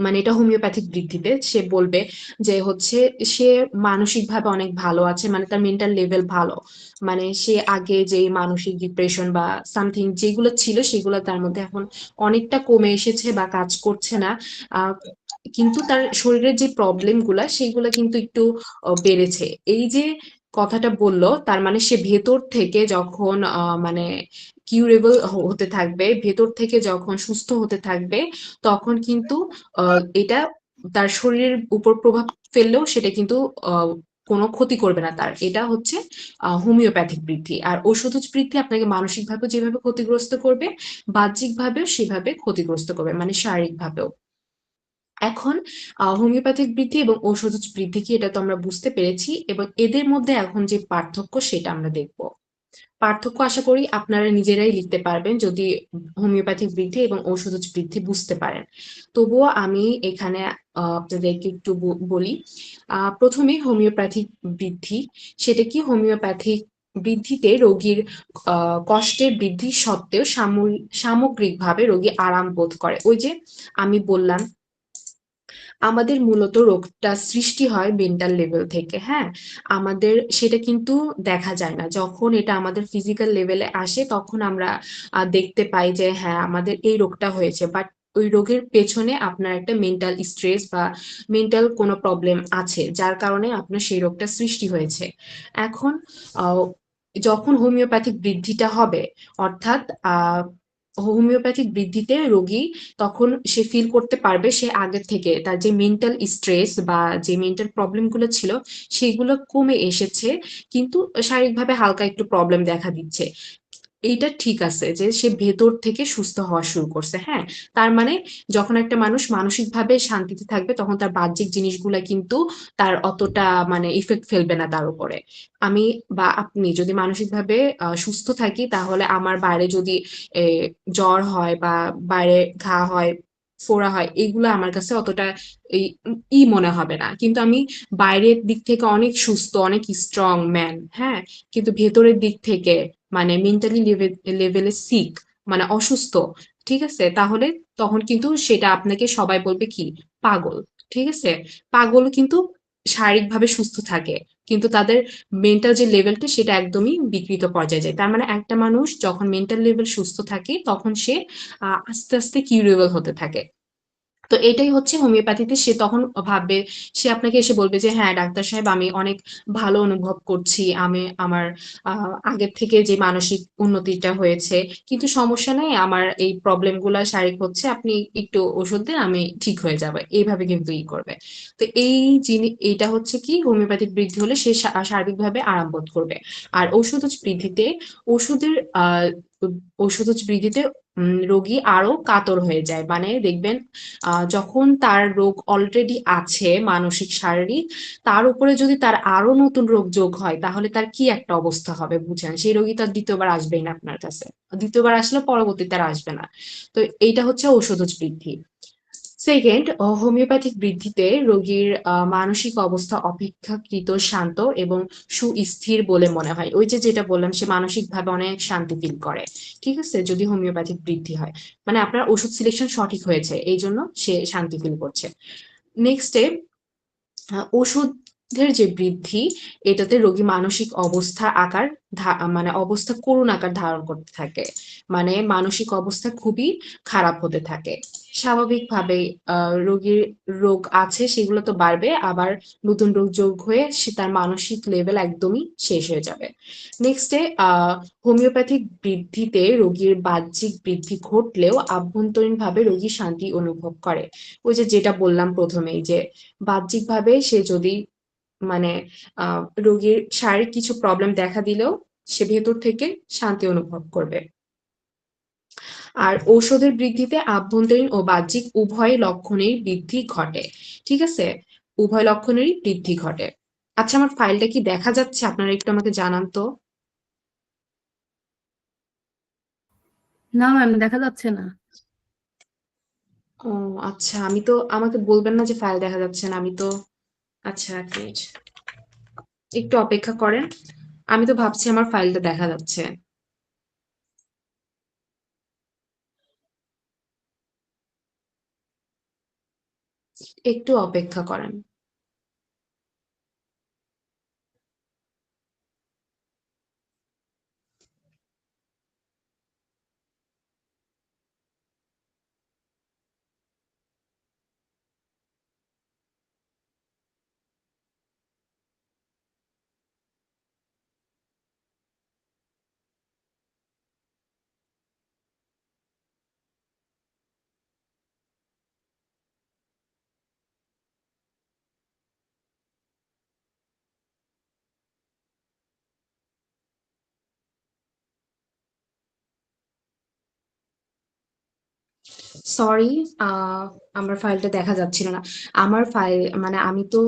মানে এটা হোমিওপ্যাথিক বৃদ্ধিতে সে বলবে যে হচ্ছে সে মানসিকভাবে অনেক ভালো আছে, মানে তার মেন্টাল লেভেল ভালো, মানে সে আগে যে মানসিক ডিপ্রেশন বা সামথিং যেগুলো ছিল সেগুলো তার মধ্যে এখন অনেকটা কমে এসেছে বা কাজ করছে না। আহ কিন্তু তার শরীরের যে প্রবলেম গুলা সেগুলো কিন্তু একটু বেড়েছে। এই যে কথাটা বললো, তার মানে সে ভেতর থেকে যখন মানে কিউরেবল হতে থাকবে, ভেতর থেকে যখন সুস্থ হতে থাকবে, তখন কিন্তু এটা তার শরীরের উপর প্রভাব ফেললেও সেটা কিন্তু কোনো ক্ষতি করবে না তার। এটা হচ্ছে হোমিওপ্যাথিক বৃদ্ধি। আর ঔষধজ বৃদ্ধি আপনাকে মানসিকভাবে যেভাবে ক্ষতিগ্রস্ত করবে, বাহ্যিকভাবেও সেভাবে ক্ষতিগ্রস্ত করবে, মানে শারীরিকভাবেও। এখন হোমিওপ্যাথিক বৃদ্ধি এবং ঔষধজ বৃদ্ধি কি, এটা তো আমরা বুঝতে পেরেছি, এবং এদের মধ্যে এখন যে পার্থক্য সেটা আমরা দেখব। পার্থক্য আশা করি আপনারা নিজেরাই লিখতে পারবেন যদি হোমিওপ্যাথিক বৃদ্ধি এবং ঔষধজ বৃদ্ধি বুঝতে পারেন। তবুও আমি এখানে আপনাদেরকে একটু বলি। প্রথমে হোমিওপ্যাথিক বৃদ্ধি, সেটা কি, হোমিওপ্যাথিক বৃদ্ধিতে রোগীর কষ্টের বৃদ্ধি সত্ত্বেও সামগ্রিকভাবে রোগী আরাম বোধ করে। ওই যে আমি বললাম, আমাদের মূলত রোগটা সৃষ্টি হয় মেন্টাল লেভেল থেকে, হ্যাঁ, আমাদের সেটা কিন্তু দেখা যায় না। যখন এটা আমাদের ফিজিক্যাল লেভেলে আসে, তখন আমরা দেখতে পাই যে হ্যাঁ আমাদের এই রোগটা হয়েছে, বাট ওই রোগের পেছনে আপনার একটা মেন্টাল স্ট্রেস বা মেন্টাল কোনো প্রবলেম আছে, যার কারণে আপনার সেই রোগটা সৃষ্টি হয়েছে। এখন আহ, যখন হোমিওপ্যাথিক বৃদ্ধিটা হবে, অর্থাৎ হোমিওপ্যাথিক বৃদ্ধিতে রোগী তখন সে ফিল করতে পারবে সে আগের থেকে তার যে মেন্টাল স্ট্রেস বা যে মেন্টাল প্রবলেম গুলো ছিল সেগুলো কমে এসেছে, কিন্তু শারীরিকভাবে হালকা একটু প্রবলেম দেখা দিচ্ছে। এইটা ঠিক আছে যে সে ভেতর থেকে সুস্থ হওয়া শুরু করছে, হ্যাঁ। তার মানে যখন একটা মানুষ মানসিকভাবে শান্তিতে থাকবে, তখন তার বাহ্যিক জিনিসগুলা কিন্তু তার অতটা মানে ইফেক্ট ফেলবে না তার উপরে। আমি বা আপনি যদি মানসিকভাবে সুস্থ থাকি, তাহলে আমার বাইরে যদি এ, জ্বর হয় বা বাইরে ঘা হয়, ফোড়া হয়, এগুলো আমার কাছে অতটা এই মনে হবে না। কিন্তু আমি বাইরের দিক থেকে অনেক সুস্থ, অনেক স্ট্রং ম্যান, হ্যাঁ, কিন্তু ভেতরের দিক থেকে মানে মেন্টালি লেভেলে সিক, মানে অসুস্থ, ঠিক আছে, তাহলে তখন কিন্তু সেটা আপনাকে সবাই বলবে কি, পাগল। ঠিক আছে, পাগল কিন্তু শারীরিকভাবে সুস্থ থাকে, কিন্তু তাদের মেন্টাল যে লেভেলটা সেটা একদমই বিকৃত পর্যায়ে যায়। তার মানে একটা মানুষ যখন মেন্টাল লেভেল সুস্থ থাকে, তখন সে আস্তে আস্তে কিউরেবল হতে থাকে। তো এটাই হচ্ছে হোমিওপ্যাথিতে, সে তখন ভাববে, সে আপনাকে এসে বলবে যে হ্যাঁ ডাক্তার সাহেব, আমি অনেক ভালো অনুভব করছি, আমি আমার আগের থেকে যে মানসিক উন্নতিটা হয়েছে, কিন্তু সমস্যা নেই, আমার এই প্রবলেম গুলা শারীরিক হচ্ছে, আপনি একটু ওষুধ দেন, আমি ঠিক হয়ে যাবে, এইভাবে কিন্তু করবে। তো এই জিনিস, এইটা হচ্ছে কি, হোমিওপ্যাথিক বৃদ্ধি হলে সে সার্বিকভাবে আরাম বোধ করবে। আর ঔষধজ বৃদ্ধিতে, ওষুধের ঔষধজ বৃদ্ধিতে রোগী আরো কাতর হয়ে যায়, মানে দেখবেন যখন তার রোগ অলরেডি আছে মানসিক শারীরিক, তার উপরে যদি তার আরো নতুন রোগ যোগ হয়, তাহলে তার কি একটা অবস্থা হবে বুঝেন। সেই রোগী তার দ্বিতীয়বার আসবেই না আপনার কাছে, দ্বিতীয়বার আসলে পরবর্তীতে আর আসবে না। তো এইটা হচ্ছে ঔষধজ বৃদ্ধি। সেকেন্ড, হোমিওপ্যাথিক বৃদ্ধিতে রোগীর মানসিক অবস্থা অপেক্ষাকৃত শান্ত এবং সুস্থির বলে মনে হয়। ওই যে যেটা বললাম, সে মানসিকভাবে অনেক শান্তি ফিল করে, ঠিক আছে, যদি হোমিওপ্যাথিক বৃদ্ধি হয়, মানে আপনার ওষুধ সিলেকশন সঠিক হয়েছে, এই জন্য সে শান্তি ফিল করছে। নেক্সটে, ওষুধ যে বৃদ্ধি, এটাতে রোগী মানসিক অবস্থা আকার মানে অবস্থা করুণ আকার ধারণ করতে থাকে, মানে মানসিক অবস্থা খুবই খারাপ হতে থাকে। স্বাভাবিকভাবে রোগীর রোগ আছে সেগুলো তো বাড়বে, আবার নতুন রোগ যোগ হয়ে সে তার মানসিক লেভেল একদমই শেষ হয়ে যাবে। নেক্সটে হোমিওপ্যাথিক বৃদ্ধিতে রোগীর বাহ্যিক বৃদ্ধি ঘটলেও আভ্যন্তরীণভাবে রোগী শান্তি অনুভব করে। ওই যে যেটা বললাম প্রথমেই, যে বাহ্যিকভাবে সে যদি মানে রোগীর শারীরিক কিছু প্রবলেম দেখা দিলেও সে ভেতর থেকে শান্তি অনুভব করবে। আর ঔষধের বৃদ্ধিতে আভ্যন্তরীণ ও বাহ্যিক উভয় লক্ষণের বৃদ্ধি ঘটে। ঠিক আছে, উভয় লক্ষণেরই বৃদ্ধি ঘটে। আচ্ছা, আমার ফাইলটা কি দেখা যাচ্ছে? আপনারা একটু আমাকে জানান তো। না ম্যাম, দেখা যাচ্ছে না। ও আচ্ছা, আমাকে বলবেন না যে ফাইল দেখা যাচ্ছে না, আমি তো আচ্ছা এক মিনিট, একটু অপেক্ষা করেন। আমি তো ভাবছি আমার ফাইলটা দেখা যাচ্ছে। একটু অপেক্ষা করেন। সরি, আমার ফাইলটা দেখা যাচ্ছিল না। আমার ফাইল মানে আমি তো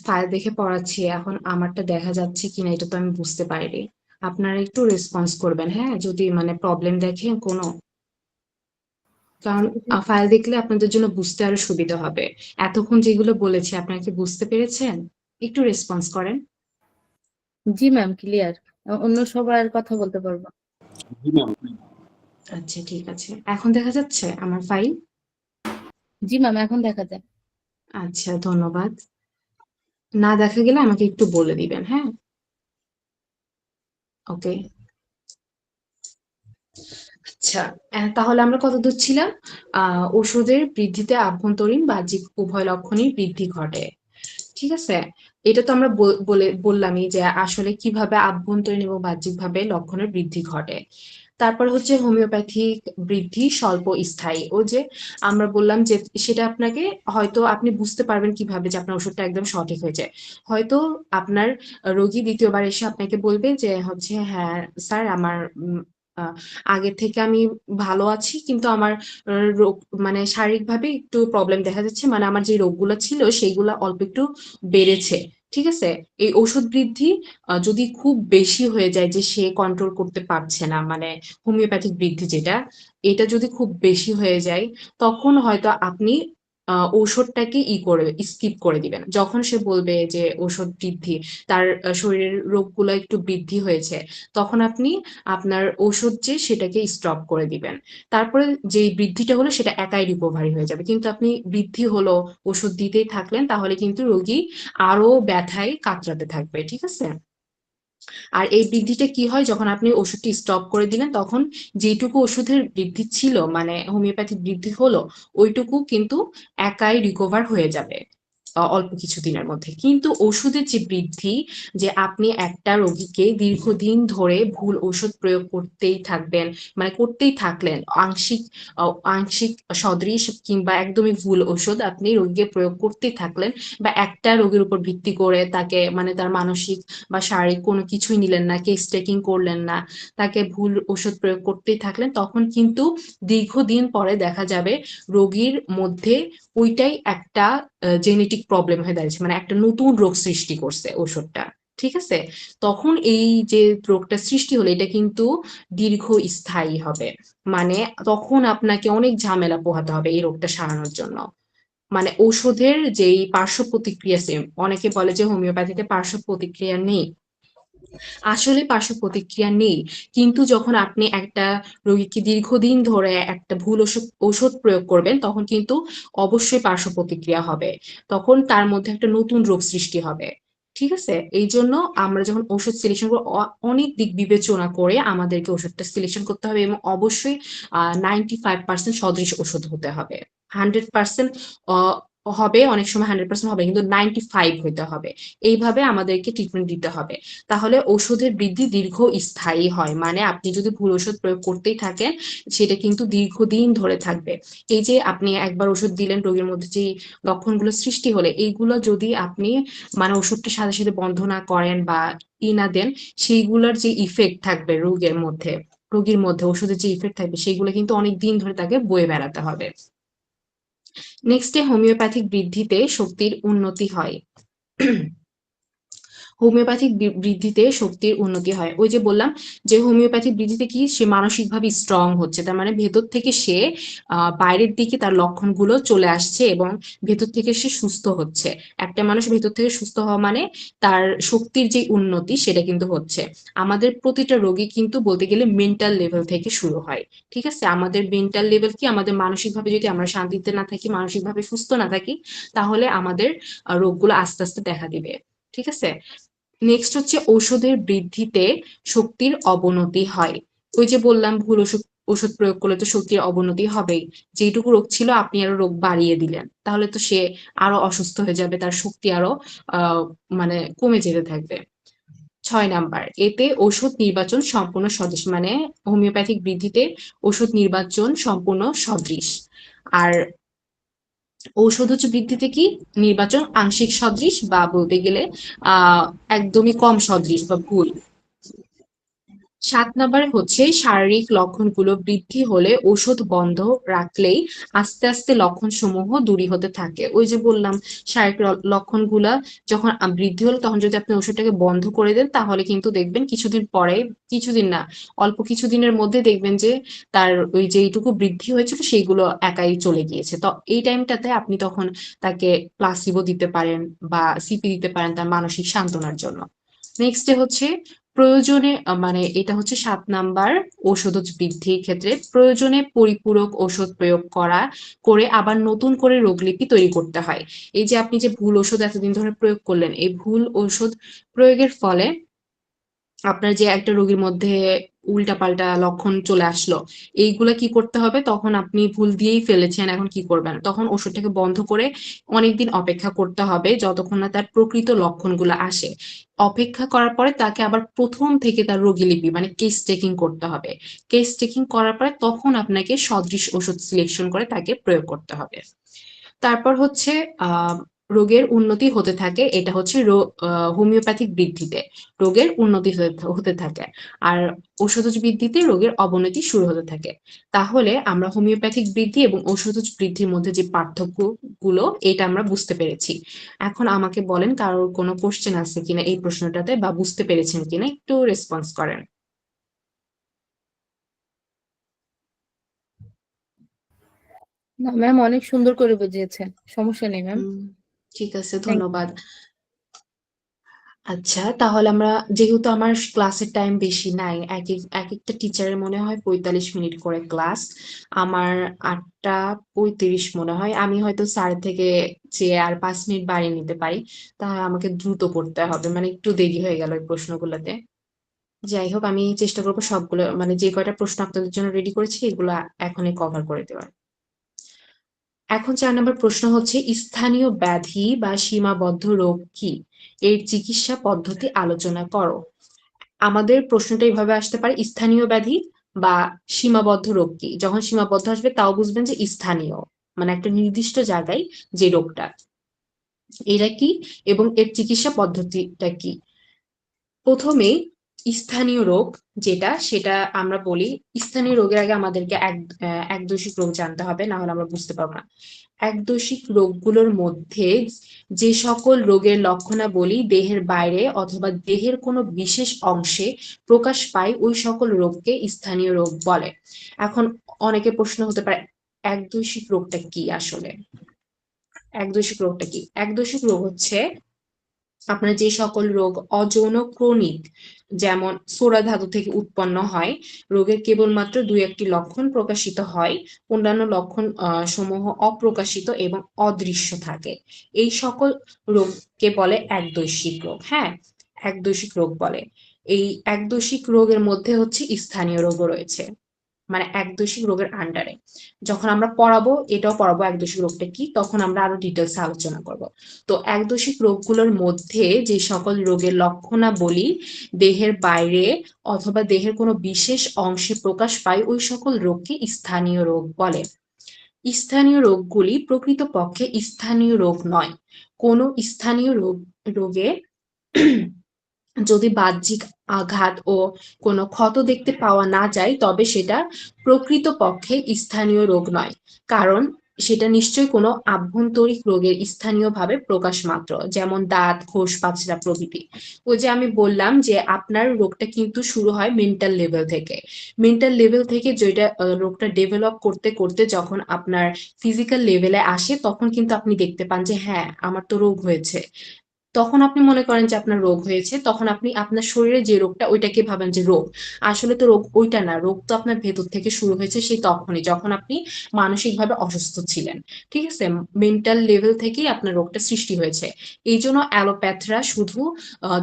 ফাইল দেখে পড়াচ্ছি, এখন আমারটা দেখা যাচ্ছে কিনা এটা তো আমি বুঝতে পারিনি। আপনারা একটু রেসপন্স করবেন, হ্যাঁ, যদি মানে প্রবলেম দেখেন কোনো, কারণ ফাইল দেখলে আপনাদের জন্য বুঝতে আরো সুবিধা হবে। এতক্ষণ যেগুলো বলেছি আপনারা কি বুঝতে পেরেছেন? একটু রেসপন্স করেন। জি ম্যাম, ক্লিয়ার। অন্য সবার কথা বলতে পারবো। আচ্ছা ঠিক আছে, এখন দেখা যাচ্ছে আমার ফাইল? জি ম্যাম, এখন দেখা যায়। আচ্ছা ধন্যবাদ। না দেখা গেলে আমাকে একটু বলে দিবেন, হ্যাঁ। ওকে। আচ্ছা, তাহলে আমরা কতদূর ছিলাম? ওষুধের বৃদ্ধিতে আভ্যন্তরীণ বাহ্যিক উভয় লক্ষণেই বৃদ্ধি ঘটে। ঠিক আছে, এটা তো আমরা বললামই যে আসলে কিভাবে আভ্যন্তরীণ এবং বাহ্যিকভাবে লক্ষণের বৃদ্ধি ঘটে। তারপর হচ্ছে হোমিওপ্যাথিক বৃদ্ধি স্বল্প স্থায়ী। ও যে আমরা বললাম যে সেটা আপনাকে হয়তো আপনি বুঝতে পারবেন কিভাবে যে আপনার ওষুধটা একদম সঠিক হয়েছে। হয়তো আপনার রোগী দ্বিতীয়বার এসে আপনাকে বলবে যে হচ্ছে হ্যাঁ স্যার, আমার আগের থেকে আমি ভালো আছি, কিন্তু আমার রোগ মানে শারীরিকভাবে একটু প্রবলেম দেখা যাচ্ছে, মানে আমার যে রোগগুলো ছিল সেইগুলা অল্প একটু বেড়েছে। ঠিক আছে, এই ওষুধ বৃদ্ধি যদি খুব বেশি হয়ে যায় যে সে কন্ট্রোল করতে পারছে না, মানে হোমিওপ্যাথিক বৃদ্ধি যেটা, এটা যদি খুব বেশি হয়ে যায় তখন হয়তো আপনি ঔষধটাকে করে স্কিপ করে দিবেন। যখন সে বলবে যে ওষুধ বৃদ্ধি, তার শরীরের রোগগুলো একটু বৃদ্ধি হয়েছে, তখন আপনি আপনার ওষুধ যে সেটাকে স্টপ করে দিবেন। তারপরে যে বৃদ্ধিটা হলো সেটা একাই রিকভারি হয়ে যাবে, কিন্তু আপনি বৃদ্ধি হলো ওষুধ দিতেই থাকলেন তাহলে কিন্তু রোগী আরো ব্যথায় কাতরাতে থাকবে। ঠিক আছে, আর এই বৃদ্ধিটা কি হয় যখন আপনি ওষুধটি স্টপ করে দিলেন, তখন যেটুকু ওষুধের বৃদ্ধি ছিল মানে হোমিওপ্যাথিক বৃদ্ধি হলো ওইটুকু কিন্তু একাই রিকভার হয়ে যাবে অল্প কিছুদিনের মধ্যে। কিন্তু ওষুধের যে বৃদ্ধি, যে আপনি একটা রোগীকে দীর্ঘদিন ধরে ভুল ওষুধ প্রয়োগ করতেই থাকবেন, মানে করতেই থাকলেন, আংশিক আংশিক সদৃশ কিংবা একদমই ভুল ওষুধ আপনি রোগীকে প্রয়োগ করতেই থাকলেন, বা একটা রোগীর উপর ভিত্তি করে তাকে মানে তার মানসিক বা শারীরিক কোনো কিছুই নিলেন না, কেস টেকিং করলেন না, তাকে ভুল ওষুধ প্রয়োগ করতেই থাকলেন, তখন কিন্তু দীর্ঘদিন পরে দেখা যাবে রোগীর মধ্যে ওইটাই একটা জেনেটিক প্রবলেম হয়ে দাঁড়িয়েছে, মানে একটা নতুন রোগ সৃষ্টি করছে ওষুধটা। ঠিক আছে, তখন এই যে রোগটা সৃষ্টি হলো এটা কিন্তু দীর্ঘস্থায়ী হবে, মানে তখন আপনাকে অনেক ঝামেলা পোহাতে হবে এই রোগটা সারানোর জন্য। মানে ঔষধের যেই পার্শ্ব প্রতিক্রিয়া, সেম অনেকে বলে যে হোমিওপ্যাথিতে পার্শ্ব প্রতিক্রিয়া নেই, আসলে পার্শ্ব প্রতিক্রিয়া নেই, কিন্তু যখন আপনি একটা রোগীকে দীর্ঘদিন ধরে একটা ভুল ঔষধ প্রয়োগ করবেন তখন কিন্তু অবশ্যই পার্শ্ব প্রতিক্রিয়া হবে। তখন তার মধ্যে একটা নতুন রোগ সৃষ্টি হবে। ঠিক আছে? এই জন্য আমরা যখন ওষুধ সিলেকশন করবো অনেক দিক বিবেচনা করে আমাদেরকে ওষুধটা সিলেকশন করতে হবে, এবং অবশ্যই 95% সদৃশ ওষুধ হতে হবে। 100% হবে, অনেক সময় 100% হবে, কিন্তু 95 হইতে হবে। এইভাবে আমাদেরকে ট্রিটমেন্ট দিতে হবে। তাহলে ওষুধের বৃদ্ধি দীর্ঘস্থায়ী হয়, মানে আপনি যদি ভুল ওষুধ প্রয়োগ করতেই থাকেন সেটা কিন্তু দীর্ঘদিন ধরে থাকবে। এই যে আপনি একবার ওষুধ দিলেন, রোগীর মধ্যে যে লক্ষণগুলো সৃষ্টি হলে এইগুলো যদি আপনি মানে ওষুধটা সাথে সাথে বন্ধ না করেন বা না দেন, সেইগুলোর যে ইফেক্ট থাকবে রোগীর মধ্যে ওষুধের যে ইফেক্ট থাকবে সেগুলো কিন্তু অনেক দিন ধরে তাকে বয়ে বেড়াতে হবে। নেক্সটে হোমিওপ্যাথিক বৃদ্ধিতে শক্তির উন্নতি হয়। হোমিওপ্যাথিক বৃদ্ধিতে শক্তির উন্নতি হয়। ওই যে বললাম যে হোমিওপ্যাথিক বৃদ্ধিতে কি সে মানসিকভাবে স্ট্রং হচ্ছে, তার মানে ভেতর থেকে সে বাইরের দিকে তার লক্ষণগুলো চলে আসছে এবং ভেতর থেকে সে সুস্থ হচ্ছে। একটা মানুষ ভেতর থেকে সুস্থ হওয়া মানে তার শক্তির যে উন্নতি সেটা কিন্তু হচ্ছে। আমাদের প্রতিটা রোগী কিন্তু বলতে গেলে মেন্টাল লেভেল থেকে শুরু হয়। ঠিক আছে? আমাদের মেন্টাল লেভেল কি, আমাদের মানসিকভাবে যদি আমরা শান্তিতে না থাকি, মানসিকভাবে সুস্থ না থাকি, তাহলে আমাদের রোগগুলো আস্তে আস্তে দেখা দিবে। ঠিক আছে? নেক্সট হচ্ছে ঔষধের বৃদ্ধিতে শক্তির অবনতি হয়। ওই যে বললাম ভুল ওষুধ প্রয়োগ করলে তো শক্তির অবনতি হবেই। যেটুকু রোগ ছিল আপনি আরো রোগ বাড়িয়ে দিলেন, তাহলে তো সে আরো অসুস্থ হয়ে যাবে, তার শক্তি আরো মানে কমে যেতে থাকবে। 6 নাম্বার, এতে ওষুধ নির্বাচন সম্পূর্ণ সদৃশ, মানে হোমিওপ্যাথিক বৃদ্ধিতে ওষুধ নির্বাচন সম্পূর্ণ সদৃশ। আর ঔষধ হচ্ছে বৃদ্ধিতে কি নির্বাচন আংশিক সদৃশ, বা বলতে গেলে একদমই কম সদৃশ বা ভুল। 7 নাম্বার হচ্ছে শারীরিক লক্ষণগুলো বৃদ্ধি হলে ওষুধ বন্ধ রাখলেই আস্তে আস্তে লক্ষণ সমূহ দূরীভূত থাকে। ওই যে বললাম শারীরিক লক্ষণগুলা যখন বৃদ্ধি হলো তখন যদি আপনি ওষুধটাকে বন্ধ করে দেন তাহলে কিন্তু দেখবেন কিছুদিন পরে, কিছুদিন না অল্প কিছুদিনের মধ্যে দেখবেন যে তার ওই যেইটুকু বৃদ্ধি হয়েছিল সেইগুলো একাই চলে গিয়েছে। তো এই টাইমটাতে আপনি তখন তাকে প্লাসিবো দিতে পারেন বা সিপি দিতে পারেন তার মানসিক সান্ত্বনার জন্য। নেক্সটে হচ্ছে প্রয়োজনে মানে এটা হচ্ছে 7 নাম্বার, ঔষধ বৃদ্ধির ক্ষেত্রে প্রয়োজনে পরিপূরক ওষুধ প্রয়োগ করে আবার নতুন করে রোগলিপি তৈরি করতে হয়। এই যে আপনি যে ভুল ওষুধ এতদিন ধরে প্রয়োগ করলেন, এই ভুল ওষুধ প্রয়োগের ফলে আপনার যে একটা রোগীর মধ্যে উল্টাপাল্টা লক্ষণ চলে আসলো, এইগুলা কি করতে হবে, তখন আপনি ভুল দিয়েই ফেলেছেন, এখন কি করবেন, তখন ওষুধটাকে বন্ধ করে অনেকদিন অপেক্ষা করতে হবে যতক্ষণ না তার প্রকৃত লক্ষণগুলো আসে। অপেক্ষা করার পরে তাকে আবার প্রথম থেকে তার রোগীলিপি মানে কেস টেকিং করতে হবে। কেস টেকিং করার পরে তখন আপনাকে সদৃশ ওষুধ সিলেকশন করে তাকে প্রয়োগ করতে হবে। তারপর হচ্ছে আহ রোগের উন্নতি হতে থাকে, এটা হচ্ছে হোমিওপ্যাথিক বৃদ্ধিতে রোগের উন্নতি হতে থাকে, আর ঔষধজ বৃদ্ধিতে রোগের অবনতি শুরু হতে থাকে। তাহলে আমরা হোমিওপ্যাথিক বৃদ্ধি এবং ঔষধজ বৃদ্ধির মধ্যে যে পার্থক্য গুলো এটা আমরা বুঝতে পেরেছি। এখন আমাকে বলেন কারোর কোনো কোশ্চেন আছে কিনা এই প্রশ্নটাতে, বা বুঝতে পেরেছেন কিনা, একটু রেসপন্স করেন। না ম্যাম, অনেক সুন্দর করে বুঝিয়েছেন, সমস্যা নেই ম্যাম। হুম, ঠিক আছে, থ্যাংক ধন্যবাদ। আচ্ছা, তাহলে আমরা, যেহেতু আমার ক্লাসের টাইম বেশি নাই, এক একটা টিচারের মনে হয় 45 মিনিট করে ক্লাস, আমার 8টা 35 মনে হয়, আমি হয়তো স্যার থেকে চেয়ে আর 5 মিনিট বাড়িয়ে নিতে পারি। তাহলে আমাকে দ্রুত করতে হবে, মানে একটু দেরি হয়ে গেল এই প্রশ্নগুলোতে। যাই হোক, আমি চেষ্টা করবো সবগুলো মানে যে কয়টা প্রশ্ন আপনাদের জন্য রেডি করেছি এগুলো এখনই কভার করে দেওয়ার। এখন 4 নম্বর প্রশ্ন হচ্ছে স্থানীয় ব্যাধি বা সীমাবদ্ধ রোগ কি, এর চিকিৎসা পদ্ধতি আলোচনা করো। আমাদের প্রশ্নটা এইভাবে আসতে পারে, স্থানীয় ব্যাধি বা সীমাবদ্ধ রোগ কি। যখন সীমাবদ্ধ আসবে তাও বুঝবেন যে স্থানীয়, মানে একটা নির্দিষ্ট জায়গায় যে রোগটা, এটা কি এবং এর চিকিৎসা পদ্ধতিটা কি। প্রথমেই স্থানীয় রোগ যেটা, সেটা আমরা বলি। স্থানীয় রোগের আগে আমাদেরকে একদোষিক রোগ জানতে হবে, না হলে আমরা বুঝতে পারবো না। একদোষিক রোগগুলোর মধ্যে যে সকল রোগের লক্ষণাবলী দেহের বাইরে অথবা দেহের কোনো বিশেষ অংশে প্রকাশ পায় ওই সকল রোগকে স্থানীয় রোগ বলে। এখন অনেকের প্রশ্ন হতে পারে একদোষিক রোগটা কি আসলে। একদোষিক রোগটা কি? একদোষিক রোগ হচ্ছে আপনার যে সকল রোগ অযৌন ক্রনিক, যেমন সোরা ধাতু থেকে উৎপন্ন হয়, রোগের কেবলমাত্র দুই একটি লক্ষণ প্রকাশিত হয়, অন্যান্য লক্ষণ সমূহ অপ্রকাশিত এবং অদৃশ্য থাকে, এই সকল রোগকে বলে একদৈশিক রোগ। হ্যাঁ, একদৈশিক রোগ বলে। এই একদৈশিক রোগের মধ্যে হচ্ছে স্থানীয় রোগও রয়েছে, মানে একদৈশিক রোগের আন্ডারে। যখন আমরা পড়াবো, এটাও পড়াবো একদৈশিক রোগটা কি, তখন আমরা আরো ডিটেলসে আলোচনা করব। তো একদৈশিক রোগগুলোর মধ্যে যে সকল রোগের লক্ষণাবলী দেহের বাইরে অথবা দেহের কোনো বিশেষ অংশে প্রকাশ পায়, ওই সকল রোগকে স্থানীয় রোগ বলে। স্থানীয় রোগগুলি প্রকৃতপক্ষে স্থানীয় রোগ নয়। কোনো স্থানীয় রোগে যদি বাহ্যিক আঘাত ও কোনো ক্ষত দেখতে পাওয়া না যায়, তবে সেটা প্রকৃতপক্ষে স্থানীয় রোগ নয়, কারণ সেটা নিশ্চয়ই কোনো আভ্যন্তরিক রোগের স্থানীয়ভাবে প্রকাশ মাত্র, যেমন দাঁত, খোস, পাচড়া প্রভৃতি। ওই যে আমি বললাম যে আপনার রোগটা কিন্তু শুরু হয় মেন্টাল লেভেল থেকে। মেন্টাল লেভেল থেকে যেটা রোগটা ডেভেলপ করতে করতে যখন আপনার ফিজিক্যাল লেভেলে আসে, তখন কিন্তু আপনি দেখতে পান যে হ্যাঁ, আমার তো রোগ হয়েছে। তখন আপনি মনে করেন যে আপনার রোগ হয়েছে, তখন আপনি আপনার শরীরে যে রোগটা, ওইটাকে ভাবেন যে রোগ। আসলে তো রোগ ওইটা না, রোগ তো আপনার ভেতর থেকে শুরু হয়েছে সেই তখনই, যখন আপনি মানসিকভাবে অসুস্থ ছিলেন। ঠিক আছে, মেন্টাল লেভেল থেকেই আপনার রোগটা সৃষ্টি হয়েছে। এই জন্য অ্যালোপ্যাথরা শুধু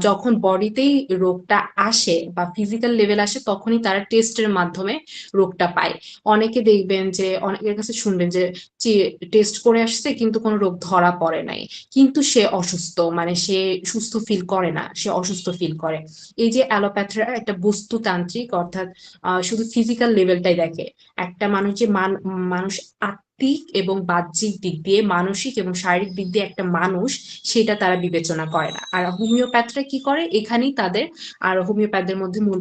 যখন বডিতেই রোগটা আসে বা ফিজিক্যাল লেভেল আসে, তখনই তারা টেস্টের মাধ্যমে রোগটা পায়। অনেকে দেখবেন যে অনেকের কাছে শুনবেন যে টেস্ট করে আসছে কিন্তু কোনো রোগ ধরা পড়ে নাই, কিন্তু সে অসুস্থ, মানে সে সুস্থ ফিল করে না, সে অসুস্থ ফিল করে। এই যে অ্যালোপ্যাথরা একটা বস্তুতান্ত্রিক, অর্থাৎ শুধু ফিজিক্যাল লেভেলটাই দেখে। একটা মানুষ যে মানুষ আত্মিক এবং বাহ্যিক দিক দিয়ে, মানসিক এবং শারীরিক দিক দিয়ে একটা মানুষ, সেটা তারা বিবেচনা করে না। আর হোমিওপ্যাথরা কি করে, এখানেই তাদের আর হোমিওপ্যাথদের মধ্যে মূল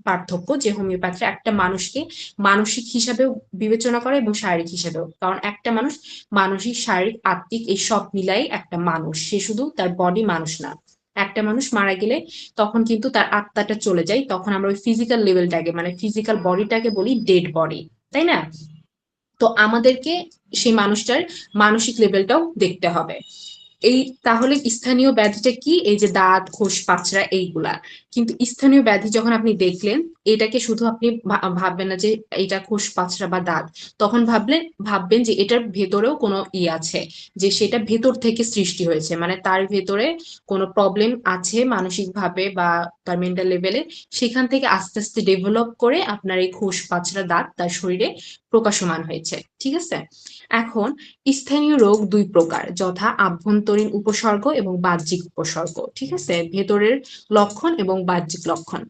পার্থক্য, যে হোমিওপ্যাথরা একটা মানুষকে মানসিক হিসাবেও বিবেচনা করে এবং শারীরিক হিসাবেও। কারণ একটা মানুষ মানসিক, শারীরিক, আত্মিক এই সব মিলাই একটা মানুষ, সে শুধু তার বডি মানুষ না। একটা মানুষ মারা গেলে তখন কিন্তু তার আত্মাটা চলে যায়, তখন আমরা ওই ফিজিক্যাল লেভেলটাকে, মানে ফিজিক্যাল বডিটাকে বলি ডেড বডি, তাই না? তো আমাদেরকে সেই মানুষটার মানসিক লেভেলটাও দেখতে হবে। এই তাহলে স্থানীয় ব্যাধিটা কি, এই যে দাঁত, খোস, পাচড়া এইগুলা। কিন্তু স্থানীয় ব্যাধি যখন আপনি দেখলেন, এটাকে শুধু আপনি ভাববেন না যে এটা খোস, পাচড়া বা দাঁত। তখন ভাববেন যে এটার ভেতরেও কোনো আছে, যে সেটা ভেতর থেকে সৃষ্টি হয়েছে, মানে তার ভেতরে কোনো প্রবলেম আছে মানসিক ভাবে বা তার মেন্টাল লেভেলে, সেখান থেকে আস্তে আস্তে ডেভেলপ করে আপনার এই খোস, পাচড়া, দাঁত তার শরীরে প্রকাশমান হয়েছে। ঠিক আছে, এখন স্থানীয় রোগ দুই প্রকার, যথা আভ্যন্তরীণ উপসর্গ এবং বাহ্যিক উপসর্গ। ঠিক আছে, ভেতরের লক্ষণ এবং বাহ্যিক লক্ষণ।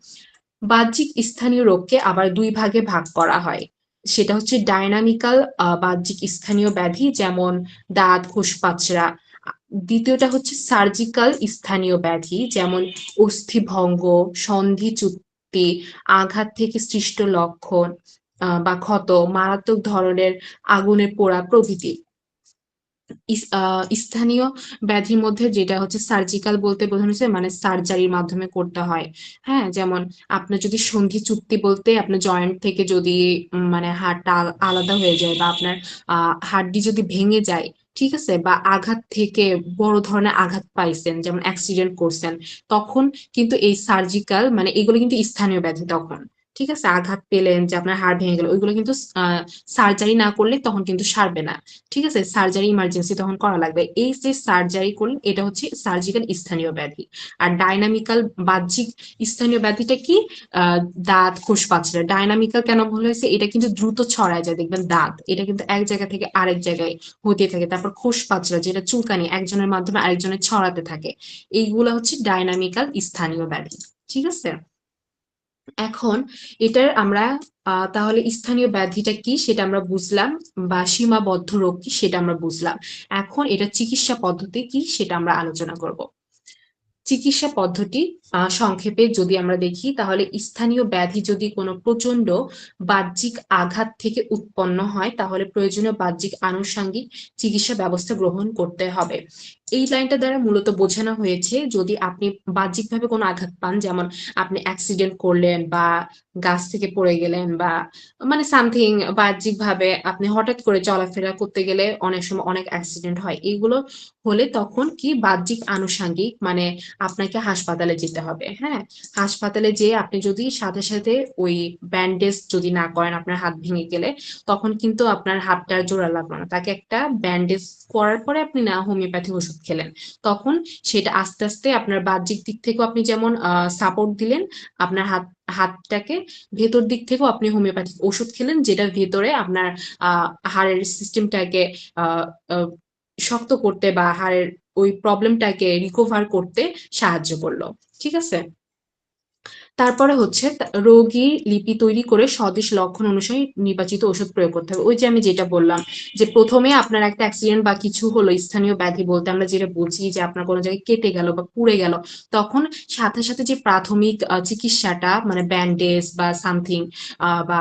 বাহ্যিক স্থানীয় রোগকে আবার দুই ভাগে ভাগ করা হয়, সেটা হচ্ছে ডাইনামিক্যাল বাহ্যিক স্থানীয় ব্যাধি, যেমন দাঁত, খোস, পাচড়া। দ্বিতীয়টা হচ্ছে সার্জিক্যাল স্থানীয় ব্যাধি, যেমন অস্থিভঙ্গ, সন্ধি চুক্তি, আঘাত থেকে সৃষ্ট লক্ষণ বা ক্ষত, মারাত্মক ধরনের আগুনে পোড়া প্রভৃতি। স্থানীয় ব্যাধির মধ্যে যেটা হচ্ছে সার্জিক্যাল বলতে বোঝানো হচ্ছে মানে সার্জারির মাধ্যমে করতে হয়। হ্যাঁ, যেমন আপনার যদি সন্ধি চুক্তি বলতে আপনার জয়েন্ট থেকে যদি মানে হাড়টা আলাদা হয়ে যায়, বা আপনার হাড্ডি যদি ভেঙে যায়, ঠিক আছে, বা আঘাত থেকে বড় ধরনের আঘাত পাইছেন, যেমন অ্যাক্সিডেন্ট করছেন, তখন কিন্তু এই সার্জিক্যাল, মানে এগুলো কিন্তু স্থানীয় ব্যাধি তখন। ঠিক আছে, আঘাত পেলেন যে আপনার হাড় ভেঙে গেল, ওইগুলো কিন্তু সার্জারি না করলে তখন কিন্তু সারবে না। ঠিক আছে, সার্জারি ইমার্জেন্সি তখন করা লাগবে। এই যে সার্জারি করলেন, এটা হচ্ছে সার্জিক্যাল স্থানীয় ব্যাধি। আর ডাইনামিক্যাল বাহ্যিক স্থানীয় ব্যাধিটা কি, দাঁত, খোস, পাচড়া। ডাইনামিক্যাল কেন বলা হয়েছে, এটা কিন্তু দ্রুত ছড়ায় যায়। দেখবেন দাঁত, এটা কিন্তু এক জায়গা থেকে আরেক জায়গায় হতে থাকে। তারপর খোস, পাচড়া, যেটা চুলকানি একজনের মাধ্যমে আরেকজনের ছড়াতে থাকে। এইগুলা হচ্ছে ডাইনামিক্যাল স্থানীয় ব্যাধি। ঠিক আছে, এখন এটার আমরা তাহলে স্থানীয় ব্যাধিটা কি সেটা আমরা বুঝলাম, বা সীমাবদ্ধ রোগ কি সেটা আমরা বুঝলাম। এখন এটা চিকিৎসা পদ্ধতি কি সেটা আমরা আলোচনা করব। চিকিৎসা পদ্ধতি সংক্ষেপে যদি আমরা দেখি, তাহলে স্থানীয় ব্যাধি যদি কোনো প্রচন্ড বাহ্যিক আঘাত থেকে উৎপন্ন হয়, তাহলে প্রয়োজনীয় বাহ্যিক আনুষঙ্গিক চিকিৎসা ব্যবস্থা গ্রহণ করতে হবে। এই লাইনটা দ্বারা মূলত বোঝানো হয়েছে যদি আপনি বাহ্যিকভাবে কোনো আঘাত পান, যেমন আপনি অ্যাক্সিডেন্ট করলেন বা গাছ থেকে পড়ে গেলেন বা মানে সামথিং বাহ্যিকভাবে আপনি হঠাৎ করে চলাফেরা করতে গেলে অনেক সময় অনেক অ্যাক্সিডেন্ট হয়, এইগুলো হলে তখন কি বাহ্যিক আনুষঙ্গিক মানে আপনাকে হাসপাতালে যেতে হবে। হ্যাঁ, হাসপাতালে যেয়ে আপনি যদি সাথে সাথে ওই ব্যান্ডেজ যদি না করেন আপনার হাত ভেঙে গেলে, তখন কিন্তু আপনার হাতটা জোড়া লাগলো না, তাকে একটা ব্যান্ডেজ করার পরে আপনি না হোমিওপ্যাথি ওষুধ খেলেন, তখন সেটা আস্তে আস্তে আপনার বাহ্যিক দিক থেকেও আপনি যেমন সাপোর্ট দিলেন আপনার হাতটাকে, ভেতর দিক থেকেও আপনি হোমিওপ্যাথিক ওষুধ খেলেন যেটার ভেতরে আপনার হাড়ের সিস্টেমটাকে আহ আহ, শক্ত করতে বা হাড়ের ওই প্রবলেমটাকে রিকভার করতে সাহায্য করলো। ঠিক আছে, তারপরে হচ্ছে রোগীর লিপি তৈরি করে সদৃশ লক্ষণ অনুসারে নির্বাচিত ওষুধ প্রয়োগ করতে হবে। ওই যে আমি যেটা বললাম যে প্রথমে আপনার একটা অ্যাক্সিডেন্ট বা কিছু হলো, স্থানীয় ব্যাধি বলতে আমরা যেটা বুঝি যে আপনার কোনো জায়গায় কেটে গেল বা পুড়ে গেল, তখন সাথে সাথে যে প্রাথমিক চিকিৎসাটা মানে ব্যান্ডেজ বা সামথিং বা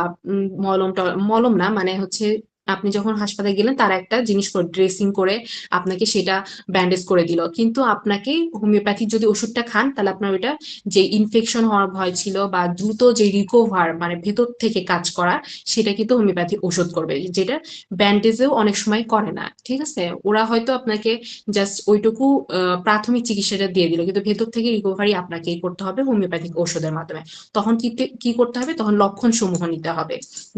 মলম না মানে হচ্ছে আপনি যখন হাসপাতালে গেলেন তার একটা জিনিস করে ড্রেসিং করে আপনাকে সেটা ব্যান্ডেজ করে দিল, কিন্তু আপনাকে হোমিওপ্যাথিক যদি ওষুধটা খান তাহলে আপনার ওইটা যে ইনফেকশন হওয়ার ভয় ছিল বা দ্রুত যে রিকভার মানে ভেতর থেকে কাজ করা, সেটা কিন্তু হোমিওপ্যাথি ওষুধ করবে, যেটা ব্যান্ডেজেও অনেক সময় করে না। ঠিক আছে, ওরা হয়তো আপনাকে জাস্ট ওইটুকু প্রাথমিক চিকিৎসাটা দিয়ে দিল, কিন্তু ভেতর থেকে রিকভারি আপনাকেই করতে হবে হোমিওপ্যাথিক ওষুধের মাধ্যমে। তখন কি করতে হবে, তখন লক্ষণ সমূহ নিতে হবে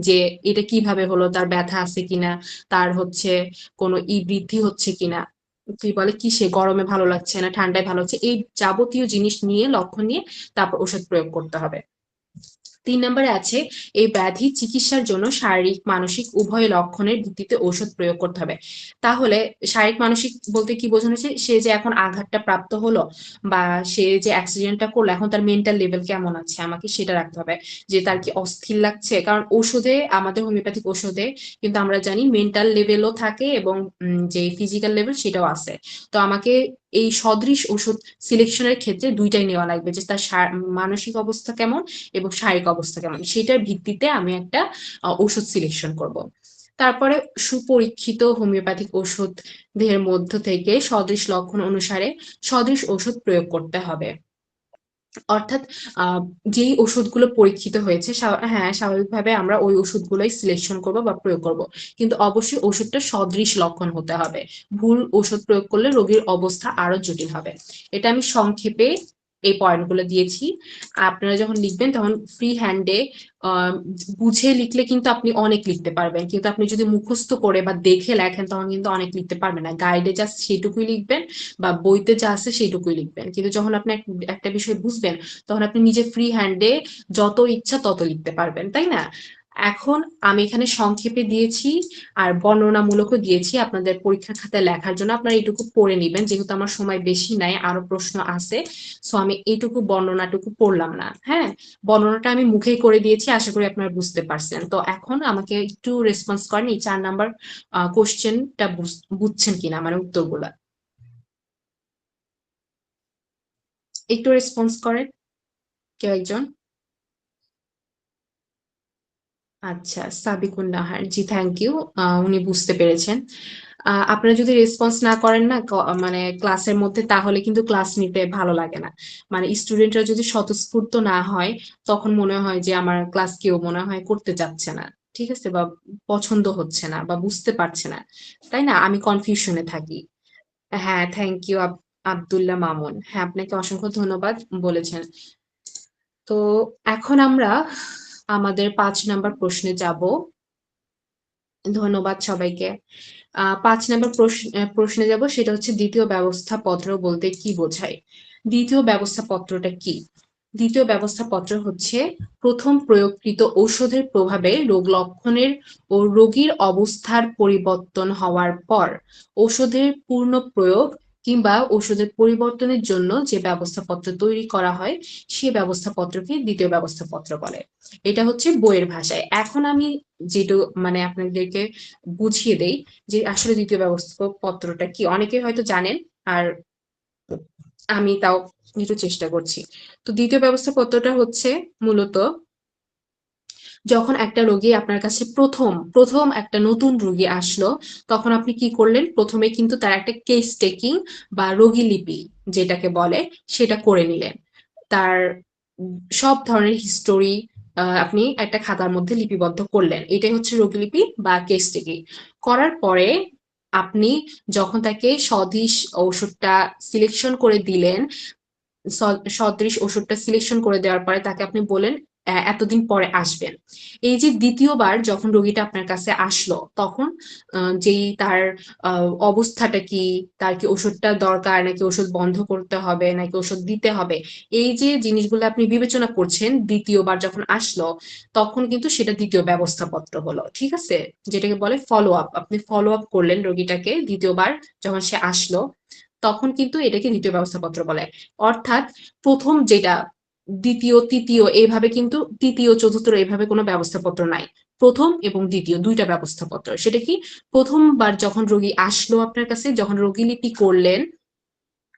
যে এটা কিভাবে হলো, তার ব্যথা আছে কিনা, তার হচ্ছে কোনো বৃদ্ধি হচ্ছে কিনা, কি বলে কি সে গরমে ভালো লাগছে না ঠান্ডায় ভালো হচ্ছে, এই যাবতীয় জিনিস নিয়ে লক্ষণ নিয়ে তারপর ওষুধ প্রয়োগ করতে হবে। ৩ নম্বরে আছে এই ব্যাধি চিকিৎসার জন্য শারীরিক মানসিক উভয় লক্ষণের ভিত্তিতে ঔষধ প্রয়োগ করতে হবে। তাহলে শারীরিক মানসিক বলতে কি বোঝানো হচ্ছে, সে যে এখন আঘাতটা প্রাপ্ত হলো বা সে যে অ্যাক্সিডেন্টটা করলো এখন তার মেন্টাল লেভেল কেমন আছে আমাকে সেটা রাখতে হবে, যে তার কি অস্থির লাগছে, কারণ ওষুধে আমাদের হোমিওপ্যাথিক ওষুধে কিন্তু আমরা জানি মেন্টাল লেভেলও থাকে এবং যে ফিজিক্যাল লেভেল সেটাও আছে। তো আমাকে এই সদৃশ ওষুধ সিলেকশনের ক্ষেত্রে দুইটাই নেওয়া লাগবে, যে তার মানসিক অবস্থা কেমন এবং শারীরিক অবস্থা কেমন, সেটার ভিত্তিতে আমি একটা ওষুধ সিলেকশন করব। তারপরে সুপরীক্ষিত হোমিওপ্যাথিক ওষুধের মধ্য থেকে সদৃশ লক্ষণ অনুসারে সদৃশ ওষুধ প্রয়োগ করতে হবে। অর্থাৎ আহ যেই ওষুধগুলো পরীক্ষিত হয়েছে হ্যাঁ স্বাভাবিকভাবে আমরা ওই ওষুধগুলোই সিলেকশন করব বা প্রয়োগ করব, কিন্তু অবশ্যই ওষুধটা সদৃশ লক্ষণ হতে হবে। ভুল ওষুধ প্রয়োগ করলে রোগীর অবস্থা আরো জটিল হবে। এটা আমি সংক্ষেপে এই পয়েন্টগুলো দিয়েছি। আপনারা যখন লিখবেন তখন ফ্রি হ্যান্ডে বুঝে লিখলে কিন্তু আপনি অনেক লিখতে পারবেন, কিন্তু আপনি যদি মুখস্থ করে বা দেখে লেখেন তখন কিন্তু অনেক লিখতে পারবেন না। গাইডে জাস্ট সেটুকুই লিখবেন বা বইতে যা আছে সেটুকুই লিখবেন, কিন্তু যখন আপনি একটা বিষয় বুঝবেন তখন আপনি নিজে ফ্রি হ্যান্ডে যত ইচ্ছা তত লিখতে পারবেন, তাই না? এখন আমি এখানে সংক্ষেপে দিয়েছি আর বর্ণনামূলকও দিয়েছি আপনাদের পরীক্ষার খাতায় লেখার জন্য, আপনারা এইটুকু পড়ে নিবেন, যেহেতু আমার সময় বেশি নাই আরো প্রশ্ন আছে। সো আমি এইটুকু বর্ণনাটুকু পড়লাম না। হ্যাঁ, বর্ণনাটা আমি মুখেই করে দিয়েছি, আশা করি আপনারা বুঝতে পারছেন। তো এখন আমাকে একটু রেসপন্স করেন এই 4 নাম্বার কোশ্চেনটা বুঝছেন কিনা মানে উত্তরগুলা, একটু রেসপন্স করেন কেউ একজন। আচ্ছা, সাবিকুন নাহার, জি থ্যাংক ইউ, উনি বুঝতে পেরেছেন। আপনারা যদি রেসপন্স না করেন না মানে ক্লাসের মধ্যে, তাহলে কিন্তু ক্লাস নিতে ভালো লাগে না। মানে স্টুডেন্টরা যদি স্বতঃস্ফূর্ত না হয় তখন মনে হয় যে আমার ক্লাস কেউ মনে হয় করতে চাচ্ছে না, ঠিক আছে, বা পছন্দ হচ্ছে না বা বুঝতে পারছে না, তাই না? আমি কনফিউশনে থাকি। হ্যাঁ, থ্যাংক ইউ আব্দুল্লাহ মামুন, হ্যাঁ আপনাকে অসংখ্য ধন্যবাদ বলেছেন। তো এখন আমরা আমাদের ৫ নাম্বার প্রশ্নে যাব। ধন্যবাদ সবাইকে। ৫ নাম্বার প্রশ্নে যাব, সেটা হচ্ছে দ্বিতীয় ব্যবস্থাপত্র বলতে কি বোঝায়? দ্বিতীয় ব্যবস্থাপত্রটা কি? দ্বিতীয় ব্যবস্থাপত্র হচ্ছে প্রথম প্রয়োগকৃত ঔষধের প্রভাবে রোগ লক্ষণের ও রোগীর অবস্থার পরিবর্তন হওয়ার পর ঔষধের পূর্ণ প্রয়োগ কিংবা ওষুধের পরিবর্তনের জন্য যে ব্যবস্থাপত্র তৈরি করা হয় সে ব্যবস্থাপত্রকে দ্বিতীয় ব্যবস্থাপত্র বলে। এটা হচ্ছে বইয়ের ভাষায়। এখন আমি যেটু মানে আপনাদেরকে বুঝিয়ে দেই যে আসলে দ্বিতীয় ব্যবস্থাপত্রটা কি। অনেকে হয়তো জানেন আর আমি তাও একটু চেষ্টা করছি। তো দ্বিতীয় ব্যবস্থাপত্রটা হচ্ছে মূলত যখন একটা রোগী আপনার কাছে প্রথম একটা নতুন রোগী আসলো, তখন আপনি কি করলেন? প্রথমে কিন্তু তার একটা কেস টেকিং বা রোগী লিপি যেটাকে বলে সেটা করে নিলেন। তার সব ধরনের হিস্টোরি আপনি একটা খাতার মধ্যে লিপিবদ্ধ করলেন। এটাই হচ্ছে রোগীলিপি বা কেস টেকিং। করার পরে আপনি যখন তাকে সদিশ ওষুধটা সিলেকশন করে দিলেন, সদৃশ ওষুধটা সিলেকশন করে দেওয়ার পরে তাকে আপনি বলেন এতদিন পরে আসবেন। এই যে দ্বিতীয়বার যখন রোগীটা আপনার কাছে আসলো, তখন যেই তার অবস্থাটা কি, তার কি ওষুধটা দরকার নাকি ওষুধ বন্ধ করতে হবে নাকি ওষুধ দিতে হবে, এই যে জিনিসগুলো আপনি বিবেচনা করছেন দ্বিতীয়বার যখন আসলো, তখন কিন্তু সেটা দ্বিতীয় ব্যবস্থাপত্র হলো। ঠিক আছে? যেটাকে বলে ফলো আপ। আপনি ফলো আপ করলেন রোগীটাকে দ্বিতীয়বার যখন সে আসলো, তখন কিন্তু এটাকে দ্বিতীয় ব্যবস্থাপত্র বলে। অর্থাৎ প্রথম যেটা, দ্বিতীয়, তৃতীয় এইভাবে কিন্তু তৃতীয়, চতুর্থ এইভাবে কোনো ব্যবস্থাপত্র নাই। প্রথম এবং দ্বিতীয় ২ টা ব্যবস্থাপত্র। সেটা কি? প্রথমবার যখন রোগী আসলো আপনার কাছে, যখন রোগীলিপি করলেন,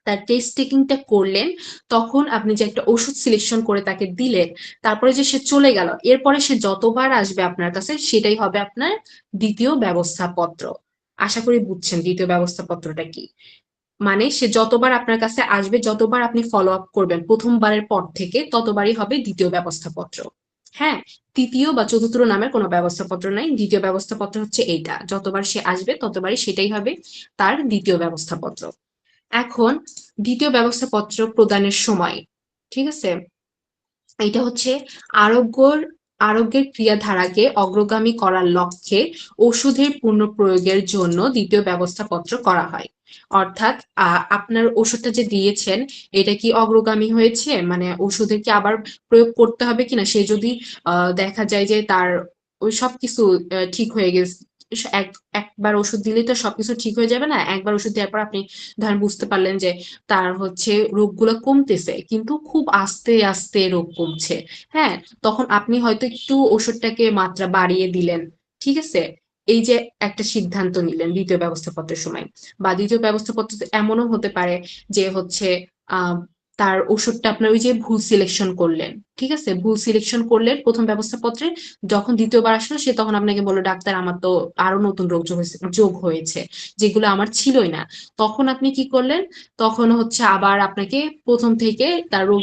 তার টেস্ট টেকিংটা করলেন, তখন আপনি যে একটা ওষুধ সিলেকশন করে তাকে দিলেন, তারপরে যে সে চলে গেল, এরপরে সে যতবার আসবে আপনার কাছে সেটাই হবে আপনার দ্বিতীয় ব্যবস্থাপত্র। আশা করি বুঝছেন দ্বিতীয় ব্যবস্থাপত্রটা কি। মানে সে যতবার আপনার কাছে আসবে, যতবার আপনি ফলো আপ করবেন প্রথমবারের পর থেকে, ততবারই হবে দ্বিতীয় ব্যবস্থাপত্র। হ্যাঁ, তৃতীয় বা চতুর্থ নামের কোনো ব্যবস্থাপত্র নাই। দ্বিতীয় ব্যবস্থাপত্র হচ্ছে এইটা। যতবার সে আসবে ততবারই সেটাই হবে তার দ্বিতীয় ব্যবস্থাপত্র। এখন দ্বিতীয় ব্যবস্থাপত্র প্রদানের সময়, ঠিক আছে? এটা হচ্ছে আরোগ্যর আরোগ্যের ক্রিয়াধারাকে অগ্রগামী করার লক্ষ্যে ওষুধের পুনঃপ্রয়োগের জন্য দ্বিতীয় ব্যবস্থাপত্র করা হয়। অর্থাৎ আপনার ওষুধটা যে দিয়েছেন, এটা কি অগ্রগামী হয়েছে? মানে ওষুধের কি আবার প্রয়োগ করতে হবে কিনা? সে যদি দেখা যায় যে তার ওই সবকিছু ঠিক হয়ে গেছে, একবার ওষুধ দিলেই তো সবকিছু ঠিক হয়ে যাবে না। একবার ওষুধ দেওয়ার পর আপনি ধরেন বুঝতে পারলেন যে তার হচ্ছে রোগগুলো কমতেছে কিন্তু খুব আস্তে আস্তে রোগ কমছে। হ্যাঁ, তখন আপনি হয়তো একটু ওষুধটাকে মাত্রা বাড়িয়ে দিলেন। ঠিক আছে? এই যে একটা সিদ্ধান্ত নিলেন দ্বিতীয় ব্যবস্থাপত্রের সময়। বা দ্বিতীয় ব্যবস্থাপত্র এমনও হতে পারে যে হচ্ছে আহ তার ওষুধটা আপনার ওই যে ভুল সিলেকশন করলেন। ঠিক আছে? ভুল সিলেকশন করলেন প্রথম ব্যবস্থাপত্রে, যখন দ্বিতীয়বার আসলো সে তখন আপনাকে বললো ডাক্তার আমার তো আরো নতুন রোগ যোগ হয়েছে, যেগুলো আমার ছিলই না। তখন আপনি কি করলেন? তখন হচ্ছে আবার আপনাকে প্রথম থেকে তার রোগ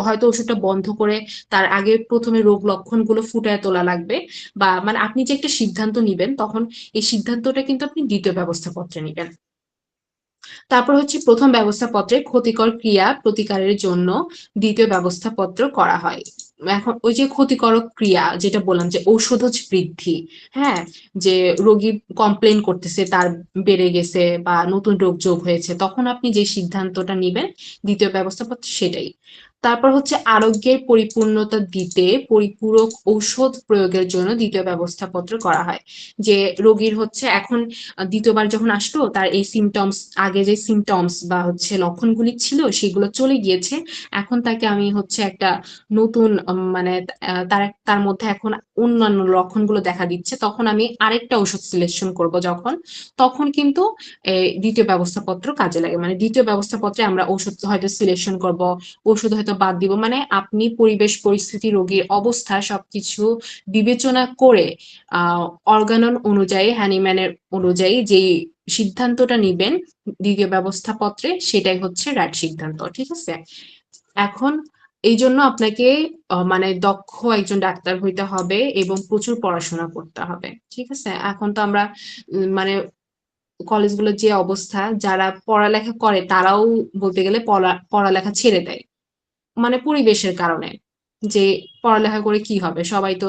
হয়তো ওষুধটা বন্ধ করে তার আগে প্রথমে রোগ লক্ষণগুলো ফুটায় তোলা লাগবে। বা মানে আপনি যে একটা সিদ্ধান্ত নিবেন, তখন এই সিদ্ধান্তটা কিন্তু আপনি দ্বিতীয় ব্যবস্থাপত্রে নিবেন। তারপর হচ্ছে প্রথম ব্যবস্থাপত্রে ক্ষতিকর ক্রিয়া প্রতিকারের জন্য দ্বিতীয় ব্যবস্থাপত্র করা হয়। এখন ওই যে ক্ষতিকারক ক্রিয়া যেটা বললাম যে ঔষধজ বৃদ্ধি, হ্যাঁ, যে রোগী কমপ্লেন করতেছে তার বেড়ে গেছে বা নতুন রোগ যোগ হয়েছে, তখন আপনি যে সিদ্ধান্তটা নিবেন দ্বিতীয় ব্যবস্থাপত্র সেটাই। তারপর হচ্ছে আরোগ্যের পরিপূর্ণতা দিতে পরিপূরক ঔষধ প্রয়োগের জন্য দ্বিতীয় ব্যবস্থাপত্র করা হয়। যে রোগীর হচ্ছে এখন দ্বিতীয়বার যখন আসলো তার এই সিমটমস, আগে যে সিমটমস বা হচ্ছে লক্ষণগুলি ছিল সেগুলো চলে গিয়েছে। এখন তাকে আমি হচ্ছে একটা নতুন মানে তার তার মধ্যে এখন অন্যান্য লক্ষণগুলো দেখা দিচ্ছে, তখন আমি আরেকটা ওষুধ সিলেকশন করব যখন, তখন কিন্তু দ্বিতীয় ব্যবস্থাপত্র কাজে লাগে। মানে দ্বিতীয় ব্যবস্থাপত্রে আমরা ওষুধ হয়তো সিলেকশন করব, ওষুধ হয়তো বাদ দিব। মানে আপনি পরিবেশ পরিস্থিতি রোগীর অবস্থা সবকিছু বিবেচনা করে অর্গানন অনুযায়ী, হ্যানিম্যানের অনুযায়ী যেই সিদ্ধান্তটা নিবেন দ্বিতীয় ব্যবস্থাপত্রে, সেটাই হচ্ছে রাইট সিদ্ধান্ত। ঠিক আছে? এখন এই জন্য আপনাকে মানে দক্ষ একজন ডাক্তার হইতে হবে এবং প্রচুর পড়াশোনা করতে হবে। ঠিক আছে? এখন তো আমরা মানে কলেজগুলোর যে অবস্থা, যারা পড়ালেখা করে তারাও বলতে গেলে পড়ালেখা ছেড়ে দেয়। মানে পরিবেশের কারণে। যে পড়ালেখা করে কি হবে? সবাই তো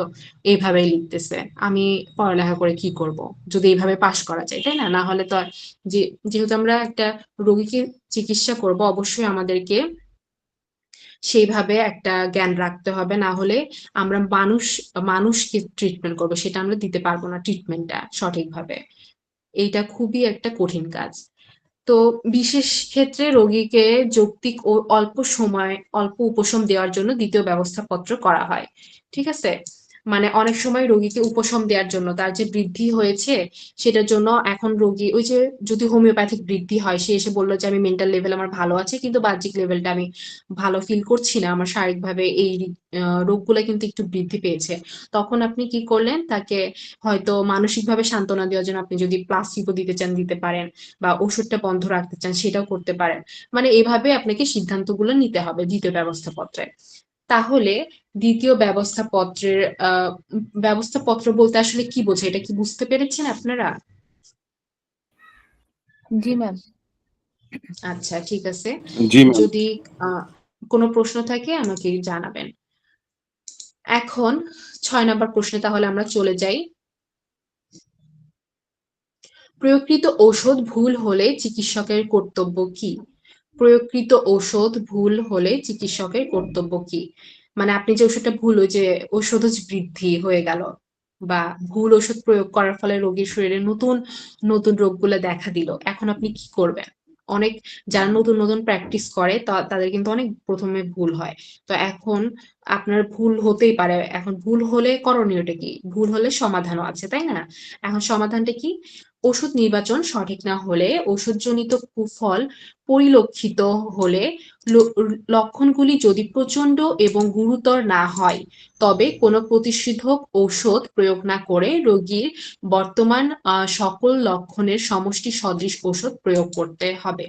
এভাবেই লিখতেছে। আমি পড়ালেখা করে কি করব? যদি এভাবে পাস করা যায়, তাই না? না হলে তো আর যে যেহেতু আমরা একটা রোগীকে চিকিৎসা করব, অবশ্যই আমাদেরকে সেইভাবে একটা জ্ঞান রাখতে হবে। না হলে আমরা মানুষকে ট্রিটমেন্ট করব, সেটা আমরা দিতে পারবো না ট্রিটমেন্টটা সঠিকভাবে। এইটা খুবই একটা কঠিন কাজ। তো বিশেষ ক্ষেত্রে রোগীকে যৌক্তিক ও অল্প সময় অল্প উপশম দেওয়ার জন্য দ্বিতীয় ব্যবস্থাপত্র করা হয়। ঠিক আছে? মানে অনেক সময় রোগীকে উপশম দেওয়ার জন্য তার যে বৃদ্ধি হয়েছে সেটার জন্য এখন রোগী ওই যে যদি হোমিওপ্যাথিক বৃদ্ধি হয়, সে এসে বললো যে আমি মেন্টাল লেভেল আমার ভালো আছে কিন্তু বাহ্যিক লেভেলটা আমি ভালো ফিল করছি না, আমার শারীরিকভাবে এই রোগগুলো কিন্তু একটু বৃদ্ধি পেয়েছে, তখন আপনি কি করলেন, তাকে হয়তো মানসিকভাবে সান্ত্বনা দেওয়ার জন্য আপনি যদি প্লাসিবো দিতে চান দিতে পারেন, বা ওষুধটা বন্ধ রাখতে চান সেটাও করতে পারেন। মানে এভাবে আপনাকে সিদ্ধান্তগুলো নিতে হবে দ্বিতীয় ব্যবস্থাপত্রে। তাহলে দ্বিতীয় ব্যবস্থাপত্রের ব্যবস্থাপত্র বলতে আসলে কি বোঝায়, এটা কি বুঝতে পেরেছেন আপনারা? জি ম্যাম। আচ্ছা, ঠিক আছে। জি ম্যাম। যদি কোনো প্রশ্ন থাকে আমাকে জানাবেন। এখন 6 নাম্বার প্রশ্নে তাহলে আমরা চলে যাই। প্রয়োগকৃত ঔষধ ভুল হলে চিকিৎসকের কর্তব্য কি? প্রয়োগকৃত ঔষধ ভুল হলে চিকিৎসকের কর্তব্য কি? মানে আপনি যে ওষুধটা ভুল, ওই যে ঔষধজ বৃদ্ধি হয়ে গেল বা ভুল ওষুধ প্রয়োগ করার ফলে রোগীর শরীরে নতুন নতুন রোগগুলো দেখা দিল, এখন আপনি কি করবেন? অনেক যারা নতুন নতুন প্র্যাকটিস করে তাদের কিন্তু অনেক প্রথমে ভুল হয়। তো এখন আপনার ভুল হতেই পারে, এখন ভুল হলে করণীয়টা কি? ভুল হলে সমাধানও আছে, তাই না? এখন সমাধানটা কি? ওষুধ নির্বাচন সঠিক না হলে, ওষুধজনিত কুফল পরিলক্ষিত হলে, লক্ষণগুলি যদি প্রচন্ড এবং গুরুতর না হয়, তবে কোনো প্রতিষেধক ঔষধ প্রয়োগ না করে রোগীর বর্তমান সকল লক্ষণের সমষ্টি সদৃশ ওষুধ প্রয়োগ করতে হবে।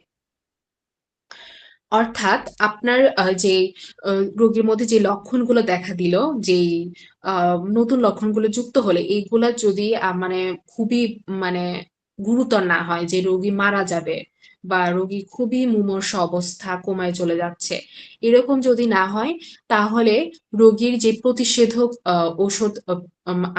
অর্থাৎ আপনার যে রোগীর মধ্যে যে লক্ষণগুলো দেখা দিল, যেই নতুন লক্ষণগুলো যুক্ত হলে এইগুলা যদি মানে খুবই মানে গুরুতর না হয়, যে রোগী মারা যাবে বা রোগী খুবই মুমূর্ষ অবস্থা, কোমায় চলে যাচ্ছে, এরকম যদি না হয়, তাহলে রোগীর যে প্রতিষেধক ওষুধ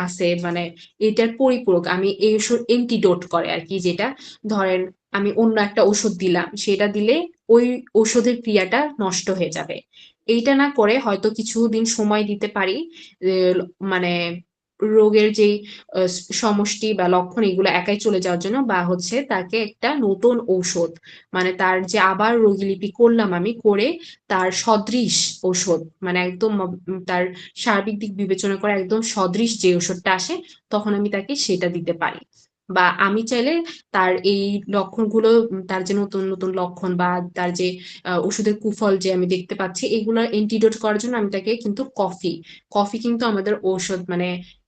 আছে, মানে এটার পরিপূরক, আমি এই ওষুধ এন্টিডোট করে আর কি, যেটা ধরেন আমি অন্য একটা ওষুধ দিলাম, সেটা দিলে ওই ওষুধের ক্রিয়াটা নষ্ট হয়ে যাবে। এইটা না করে হয়তো কিছুদিন সময় দিতে পারি, মানে রোগের যেই সমষ্টি বা লক্ষণ এগুলো একাই চলে যাওয়ার জন্য, বা হচ্ছে তাকে একটা নতুন ঔষধ, মানে তার যে আবার রোগীলিপি করলাম আমি করে তার সদৃশ ঔষধ, মানে একদম তার সার্বিক দিক বিবেচনা করে একদম সদৃশ যে ওষুধটা আসে, তখন আমি তাকে সেটা দিতে পারি। বা আমি চাইলে তার এই লক্ষণগুলো, তার যে নতুন নতুন লক্ষণ বা তার যে ওষুধের কুফল যে আমি দেখতে পাচ্ছি, এগুলোর এন্টিডোট করার জন্য আমি তাকে কিন্তু কফি কিন্তু আমাদের ঔষধ মানে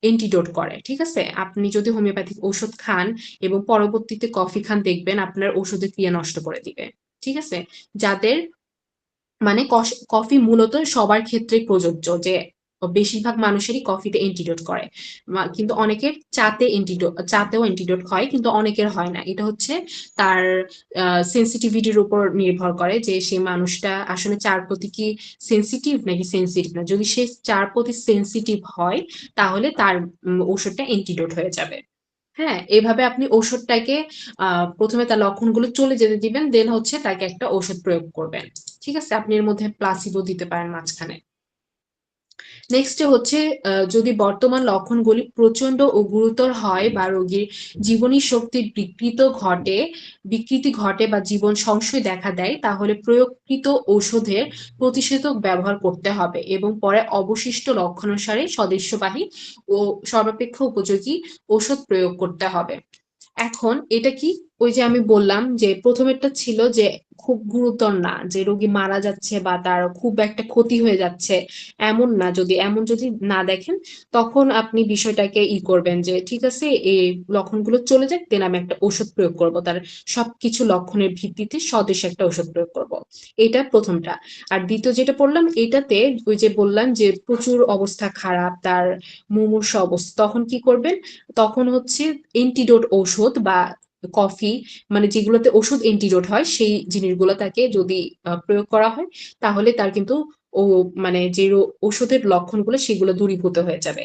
এন্টিডোট করে, ঠিক আছে? আপনি যদি হোমিওপ্যাথিক ঔষধ খান এবং পরবর্তীতে কফি খান, দেখবেন আপনার ওষুধের ক্রিয়া নষ্ট করে দিবে, ঠিক আছে? যাদের মানে কফি মূলত সবার ক্ষেত্রে প্রযোজ্য, যে বেশিরভাগ মানুষেরই কফিতে এন্টিডোট করে, কিন্তু অনেকের চাতেও এন্টিডোট হয়, কিন্তু অনেকের হয় না। এটা হচ্ছে তার সেন্সিটিভিটির উপর নির্ভর করে, যে সে মানুষটা আসলে চার প্রতি কি সেন্সিটিভ নাকি সেন্সিটিভ না। যদি সে চার প্রতি সেন্সিটিভ হয়, তাহলে তার ওষুধটা এন্টিডোট হয়ে যাবে। হ্যাঁ, এভাবে আপনি ওষুধটাকে প্রথমে তার লক্ষণগুলো চলে যেতে দিবেন, দেন হচ্ছে তাকে একটা ওষুধ প্রয়োগ করবেন, ঠিক আছে? আপনি এর মধ্যে প্লাসিবো দিতে পারেন মাঝখানে। নেক্সট হচ্ছে যদি বর্তমান লক্ষণগুলি প্রচন্ড ও গুরুতর হয় বা রোগীর জীবনী শক্তির বিকৃতি ঘটে বা জীবন সংশয় দেখা দেয়, তাহলে প্রয়োগকৃত ঔষধের প্রতিষেধক ব্যবহার করতে হবে এবং পরে অবশিষ্ট লক্ষণানুসারে সদৃশ্যবাহী ও সর্বাপেক্ষা উপযোগী ওষুধ প্রয়োগ করতে হবে। এখন এটা কি, ওই যে আমি বললাম যে প্রথমেরটা ছিল যে খুব গুরুতর না, যে রোগী মারা যাচ্ছে বা তার খুব একটা ক্ষতি হয়ে যাচ্ছে, এমন যদি না দেখেন, তখন আপনি বিষয়টাকে করবেন যে ঠিক আছে, এই লক্ষণগুলো চলে যাক, দেন আমি একটা ওষুধ প্রয়োগ করব, তার সবকিছু লক্ষণের ভিত্তিতে সদৃশ একটা ওষুধ প্রয়োগ করব। এটা প্রথমটা। আর দ্বিতীয় যেটা বললাম, এটাতে ওই যে বললাম যে প্রচুর অবস্থা খারাপ, তার মুমূর্ষ অবস্থা, তখন কি করবেন? তখন হচ্ছে এন্টিডোট ঔষধ বা কফি, মানে যেগুলোতে ওষুধ এন্টিডোট হয় সেই জিনিসগুলো তাকে যদি প্রয়োগ করা হয়, তাহলে তার কিন্তু ও মানে যে ওষুধের লক্ষণগুলো সেগুলো দূরীভূত হয়ে যাবে।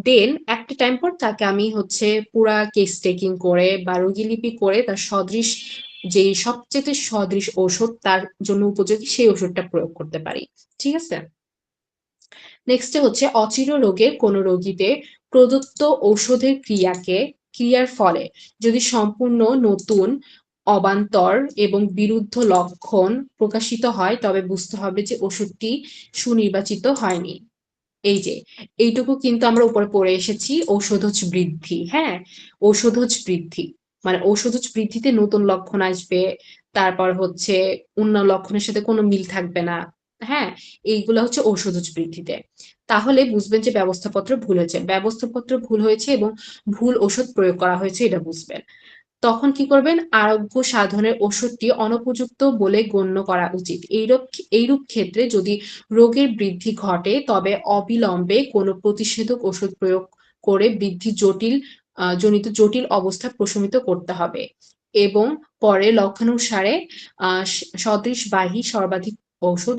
দেন একটা টাইম পর তাকে আমি হচ্ছে পুরা কেস টেকিং করে বা রোগীলিপি করে তার সদৃশ, যে সবচেয়ে সদৃশ ঔষধ তার জন্য উপযোগী সেই ওষুধটা প্রয়োগ করতে পারি, ঠিক আছে? নেক্সট হচ্ছে অচির রোগের কোন রোগীতে প্রদত্ত ঔষধের ক্রিয়ার ফলে যদি সম্পূর্ণ নতুন, অবান্তর এবং বিরুদ্ধ লক্ষণ প্রকাশিত হয়, তবে বুঝতে হবে যে ওষুধটি সুনির্বাচিত হয়নি। এই যে এইটুকু কিন্তু আমরা উপরে পড়ে এসেছি ঔষধজ বৃদ্ধি। হ্যাঁ, ঔষধজ বৃদ্ধি মানে ঔষধজ বৃদ্ধিতে নতুন লক্ষণ আসবে, তারপর হচ্ছে অন্য লক্ষণের সাথে কোনো মিল থাকবে না। হ্যাঁ, এইগুলা হচ্ছে ঔষধজ বৃদ্ধিতে। তাহলে বুঝবেন যে ব্যবস্থাপত্র ভুল হয়েছে, ব্যবস্থাপত্র ভুল হয়েছে এবং ভুল ওষুধ প্রয়োগ করা হয়েছে, এটা বুঝবেন। তখন কি করবেন? আরোগ্য সাধনের ওষুধটি অনুপযুক্ত বলে গণ্য করা উচিত। এইরূপ ক্ষেত্রে যদি রোগের বৃদ্ধি ঘটে তবে অবিলম্বে কোনো প্রতিষেধক ওষুধ প্রয়োগ করে বৃদ্ধি জনিত জটিল অবস্থা প্রশমিত করতে হবে এবং পরে লক্ষণানুসারে সদৃশবাহী সর্বাধিক ঔষধ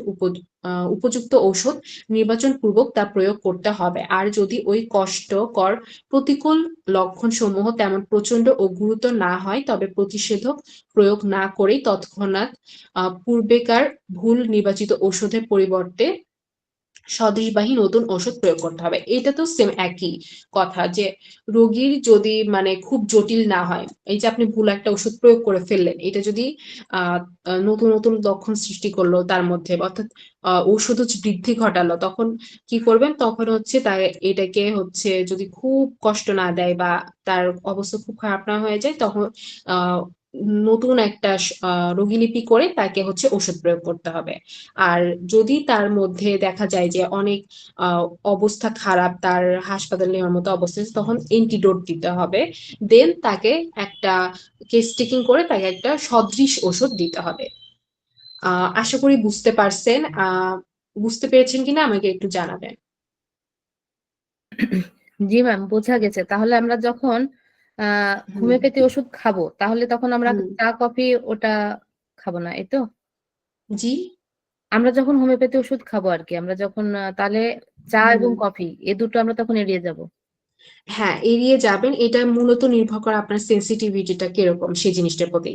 উপযুক্ত ঔষধ নির্বাচনপূর্বক তা প্রয়োগ করতে হবে। আর যদি ওই কষ্টকর প্রতিকূল লক্ষণসমূহ তেমন প্রচণ্ড ও গুরুতর না হয় তবে প্রতিষেধক প্রয়োগ না করেই তৎক্ষণাৎ পূর্বেকার ভুল নির্বাচিত ঔষধের পরিবর্তে সদৃশবাহী নতুন ওষুধ প্রয়োগ করতে হবে। এটা তো সেম একই কথা যে রোগীর যদি মানে খুব জটিল না হয়, এই যে আপনি ভুল একটা ওষুধ প্রয়োগ করে ফেললেন, এটা যদি আহ নতুন নতুন লক্ষণ সৃষ্টি করলো তার মধ্যে, অর্থাৎ ঔষধ বৃদ্ধি ঘটালো, তখন কি করবেন? তখন হচ্ছে তার এটাকে হচ্ছে যদি খুব কষ্ট না দেয় বা তার অবস্থা খুব খারাপ না হয়ে যায়, তখন আহ নতুন একটা রোগীলিপি করে তাকে হচ্ছে ওষুধ প্রয়োগ করতে হবে। আর যদি তার মধ্যে দেখা যায় যে অনেক অবস্থা খারাপ, তার হাসপাতালে নেওয়ার মতো অবস্থা আছে, তখন এন্টিডোট দিতে হবে। দেন তাকে একটা কেস টেকিং করে তাকে একটা সদৃশ ওষুধ দিতে হবে। আশা করি বুঝতে পারছেন। বুঝতে পেরেছেন কিনা আমাকে একটু জানাবেন। জি ম্যাম, বোঝা গেছে। তাহলে আমরা যখন হুম হোমিওপ্যাথি ওষুধ খাবো তাহলে তখন আমরা হুম চা কফি ওটা খাবো না, এই তো? জি আমরা যখন হোমিওপ্যাথি ওষুধ খাবো আর কি, আমরা যখন তাহলে চা এবং হুম কফি এ দুটো আমরা তখন এড়িয়ে যাব। হ্যাঁ, এড়িয়ে যাবেন। এটা মূলত নির্ভর করে আপনার সেনসিটিভিটিটা কিরকম সেই জিনিসটার প্রতি।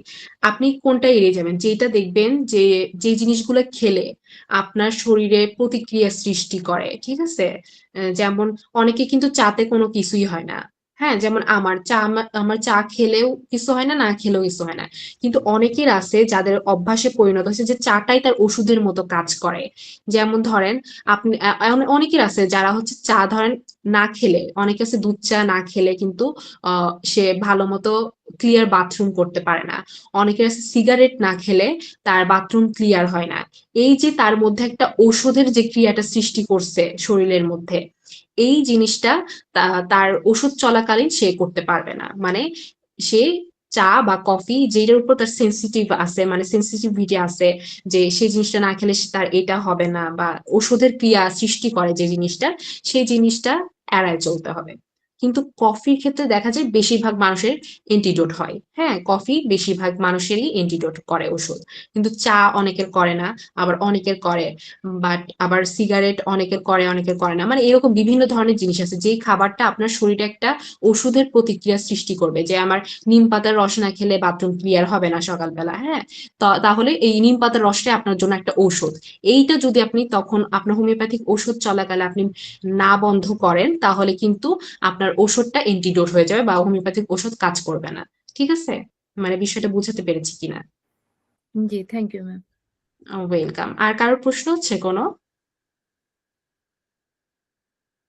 আপনি কোনটা এড়িয়ে যাবেন? যেটা দেখবেন যে, যে জিনিসগুলো খেলে আপনার শরীরে প্রতিক্রিয়া সৃষ্টি করে, ঠিক আছে? যেমন অনেকে কিন্তু চাতে কোনো কিছুই হয় না। হ্যাঁ? যেমন আমার চা খেলেও কিছু হয় না, না খেলেও কিছু হয় না। কিন্তু অনেকের আছে যাদের অভ্যাসে পরিণত হয়েছে যে চাটাই তার ওষুধের মতো কাজ করে। যেমন ধরেন আপনি অনেকের আছে যারা হচ্ছে চা ধরেন না খেলে, অনেকে আছে দুধ চা না খেলে কিন্তু সে ভালো মতো ক্লিয়ার বাথরুম করতে পারে না। অনেকের আছে সিগারেট না খেলে তার বাথরুম ক্লিয়ার হয় না। এই যে তার মধ্যে একটা ঔষধের যে ক্রিয়াটা সৃষ্টি করছে শরীরের মধ্যে, এই জিনিসটা তার ওষুধ চলাকালীন সে করতে পারবে না। মানে সে চা বা কফি যেটার উপর তার সেন্সিটিভ আছে, মানে সেন্সিটিভিটি আছে, যে সেই জিনিসটা না খেলে তার এটা হবে না, বা ওষুধের ক্রিয়া সৃষ্টি করে যে জিনিসটা, সেই জিনিসটা এড়ায় চলতে হবে। কিন্তু কফির ক্ষেত্রে দেখা যায় বেশিরভাগ মানুষের এন্টিডোট হয়। হ্যাঁ, কফি বেশিরভাগ মানুষেরই এন্টিডোট করে ওষুধ। কিন্তু চা অনেকের করে না, আবার অনেকের করে। বাট আবার সিগারেট অনেকের করে, অনেকের করে না। মানে এরকম বিভিন্ন ধরনের জিনিস আছে যেই খাবারটা আপনার শরীরে একটা ওষুধের প্রতিক্রিয়া সৃষ্টি করবে। যে আমার নিম পাতার রস না খেলে বাথরুম ক্লিয়ার হবে না সকালবেলা। হ্যাঁ, তাহলে এই নিম পাতার রসটা আপনার জন্য একটা ঔষধ। এইটা যদি আপনি তখন আপনার হোমিওপ্যাথিক ওষুধ চলাকালে আপনি না বন্ধ করেন, তাহলে কিন্তু আপনার ওষুধটা এন্টিডোট হয়ে যাবে বা হোমিওপ্যাথিক ওষুধ কাজ করবে না। ঠিক আছে? মানে বিষয়টা বুঝাতে পেরেছি কিনা? জি, থ্যাংক ইউ ম্যাম। ওয়েলকাম। আর কারোর প্রশ্ন হচ্ছে কোনো?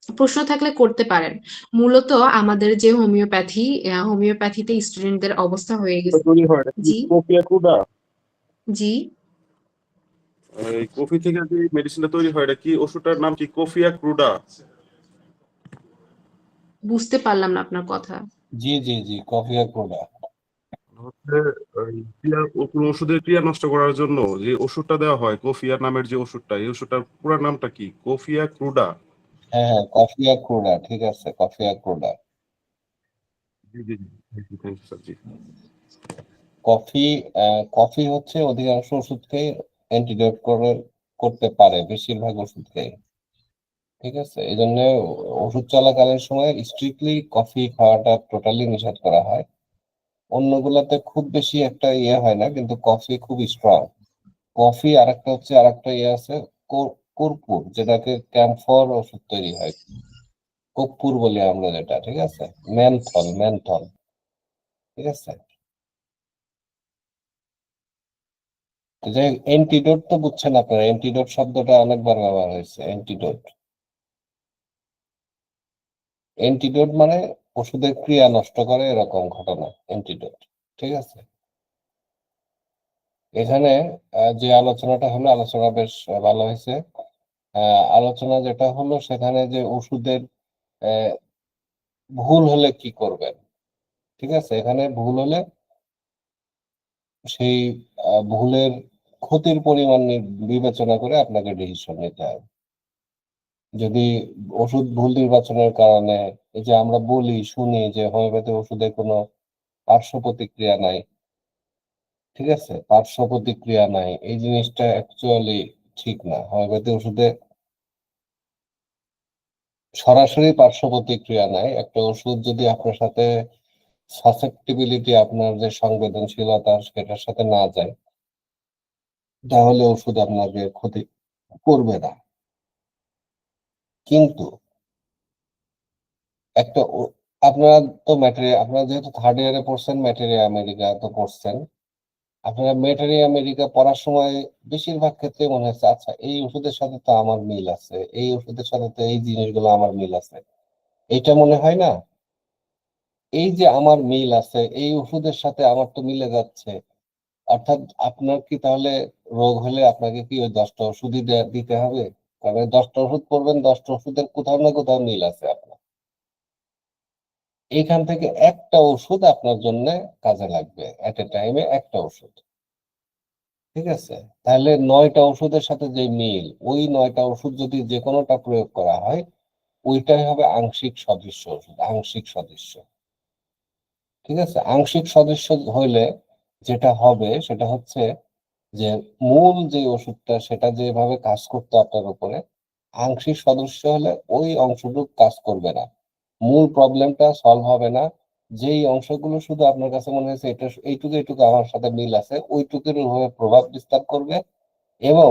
প্রশ্ন থাকলে করতে পারেন। মূলত আমাদের যে হোমিওপ্যাথিতে স্টুডেন্টদের অবস্থা হয়ে গেছে। তৈরি হয় এটা কি জি কফি কুডা? জি এই কফি থেকে যে মেডিসিনটা তৈরি হয় এটা কি ওষুধটার নাম কি কফিয়া ক্রুডা? বুঝতে পারলাম না আপনার কথা। জি জি জি, কফি আর কোলা। হচ্ছে ওই ক্রিয়া কোনো ওষুধের ক্রিয়া নষ্ট করার জন্য যে ওষুধটা দেওয়া হয় কফিয়া নামের যে ওষুধটা, এই ওষুধটার পুরো নামটা কি? Coffea cruda? হ্যাঁ হ্যাঁ, কফি আর কোলা, ঠিক আছে, কফি আর কোলা। জি জি জি, থ্যাংক ইউ স্যার। জি কফি কফি হচ্ছে অধিকাংশ ওষুধকে অ্যান্টিডোট করতে পারে, বেশিরভাগ ওষুধকে। ঠিক আছে, এই জন্য ওষুধ চলাকালীন সময় স্ট্রিক্টলি কফি খাওয়াটা টোটালি নিষেধ করা হয়। অন্যগুলাতে খুব বেশি একটা ইয়ে হয় না, কিন্তু কফি খুব স্ট্রং। কফি আরেকটা ইয়ে আছে, কর্পূর, যেটাকে ক্যাম্ফর ওষুধ তৈরি হয়, কর্পূর বলি আমরা যেটা, ঠিক আছে, মেন্থল, ঠিক আছে। তো যাই হোক, অ্যান্টিডোট তো বুঝছেন আপনারা, অ্যান্টিডোট শব্দটা অনেকবার ব্যবহার হয়েছে, অ্যান্টিডোট। অ্যান্টিডোট মানে ওষুধের ক্রিয়া নষ্ট করে এরকম ঘটনা অ্যান্টিডোট, ঠিক আছে? এখানে যে আলোচনাটা হলো, আলোচনা বেশ ভালো হয়েছে। আলোচনা যেটা হলো সেখানে যে ওষুধের আহ, ভুল হলে কি করবেন, ঠিক আছে? এখানে ভুল হলে সেই ভুলের ক্ষতির পরিমাণ বিবেচনা করে আপনাকে ডিসিশন নিতে হবে। যদি ওষুধ ভুল নির্বাচনের কারণে, এই যে আমরা বলি শুনি যে হোমিওপ্যাথি ওষুধে কোনো পার্শ্ব প্রতিক্রিয়া নাই, ঠিক আছে? পার্শ্ব প্রতিক্রিয়া নাই, এই জিনিসটা অ্যাকচুয়ালি ঠিক না। হোমিওপ্যাথি ওষুধে সরাসরি পার্শ্ব প্রতিক্রিয়া নাই। একটা ওষুধ যদি আপনার সাথে সাসেপ্টিবিলিটি, আপনার যে সংবেদনশীলতা সেটার সাথে না যায়, তাহলে ওষুধ আপনাকে ক্ষতি করবে না। কিন্তু একটা আপনারা তো ম্যাটেরিয়া, আপনারা যেহেতু থার্ড ইয়ারে পড়ছেন, ম্যাটেরিয়া আমেরিকা তো পড়ছেন, আপনারা ম্যাটেরিয়া আমেরিকা পড়ার সময় বেশিরভাগ ক্ষেত্রে মনে হচ্ছে আচ্ছা এই ওষুধের সাথে তো আমার মিল আছে, এই ওষুধের সাথে তো এই জিনিসগুলো আমার মিল আছে, এইটা মনে হয় না? এই যে আমার মিল আছে, এই ওষুধের সাথে আমার তো মিলে যাচ্ছে, অর্থাৎ আপনার কি তাহলে রোগ হলে আপনাকে কি ওই 10টা ওষুধই দিতে হবে? কারণ 10টা ওষুধ পড়বেন, 10টা ওষুধের কোথাও না কোথাও মিল আছে আপনার। এইখান থেকে একটা ওষুধ আপনার জন্য কাজে লাগবে, এট এ টাইমে একটা ওষুধ, ঠিক আছে? তাহলে 9টা ওষুধের সাথে যে মিল, ওই 9টা ওষুধ যদি যে কোনোটা প্রয়োগ করা হয়, ওইটাই হবে আংশিক সদৃশ্য ওষুধ, আংশিক সদৃশ্য, ঠিক আছে? আংশিক সদৃশ্য হইলে যেটা হবে সেটা হচ্ছে যে মূল যে ওষুধটা সেটা যেভাবে কাজ করতো আপনার উপরে, আংশিক সদস্য হলে ওই অংশটুকু কাজ করবে না, মূল প্রবলেমটা সলভ হবে না। যেই অংশগুলো শুধু আপনার কাছে মনে হয়েছে এটা এইটুকু এইটুকু আমার সাথে মিল আছে, ওইটুকুর উপরে প্রভাব বিস্তার করবে এবং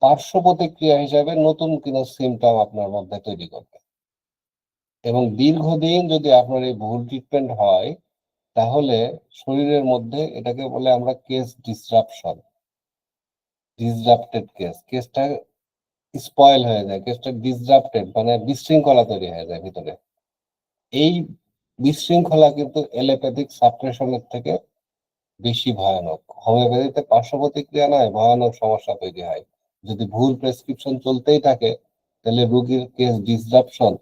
পার্শ্ব প্রতিক্রিয়া হিসাবে নতুন কোনো সিমটম আপনার মধ্যে তৈরি করবে। এবং দীর্ঘদিন যদি আপনার এই ভুল ট্রিটমেন্ট হয়, তাহলে শরীরের মধ্যে এটাকে বলে আমরা কেস ডিসরাপশন, ডিসরাপ্টেড কেসটা স্পয়েল হয়ে যায়, কেসটা ডিসরাপ্টেড মানে বিশৃঙ্খলা তৈরি হয়ে যায় ভিতরে। এই বিশৃঙ্খলা কিন্তু এলোপ্যাথিক সাপ্রেশনের থেকে বেশি ভয়ানক। হোমিওপ্যাথিতে পার্শ্ব প্রতিক্রিয়া নয়, ভয়ানক সমস্যা তৈরি হয়। যদি ভুল প্রেসক্রিপশন চলতেই থাকে, তাহলে রোগীর কেস ডিসরাপশন,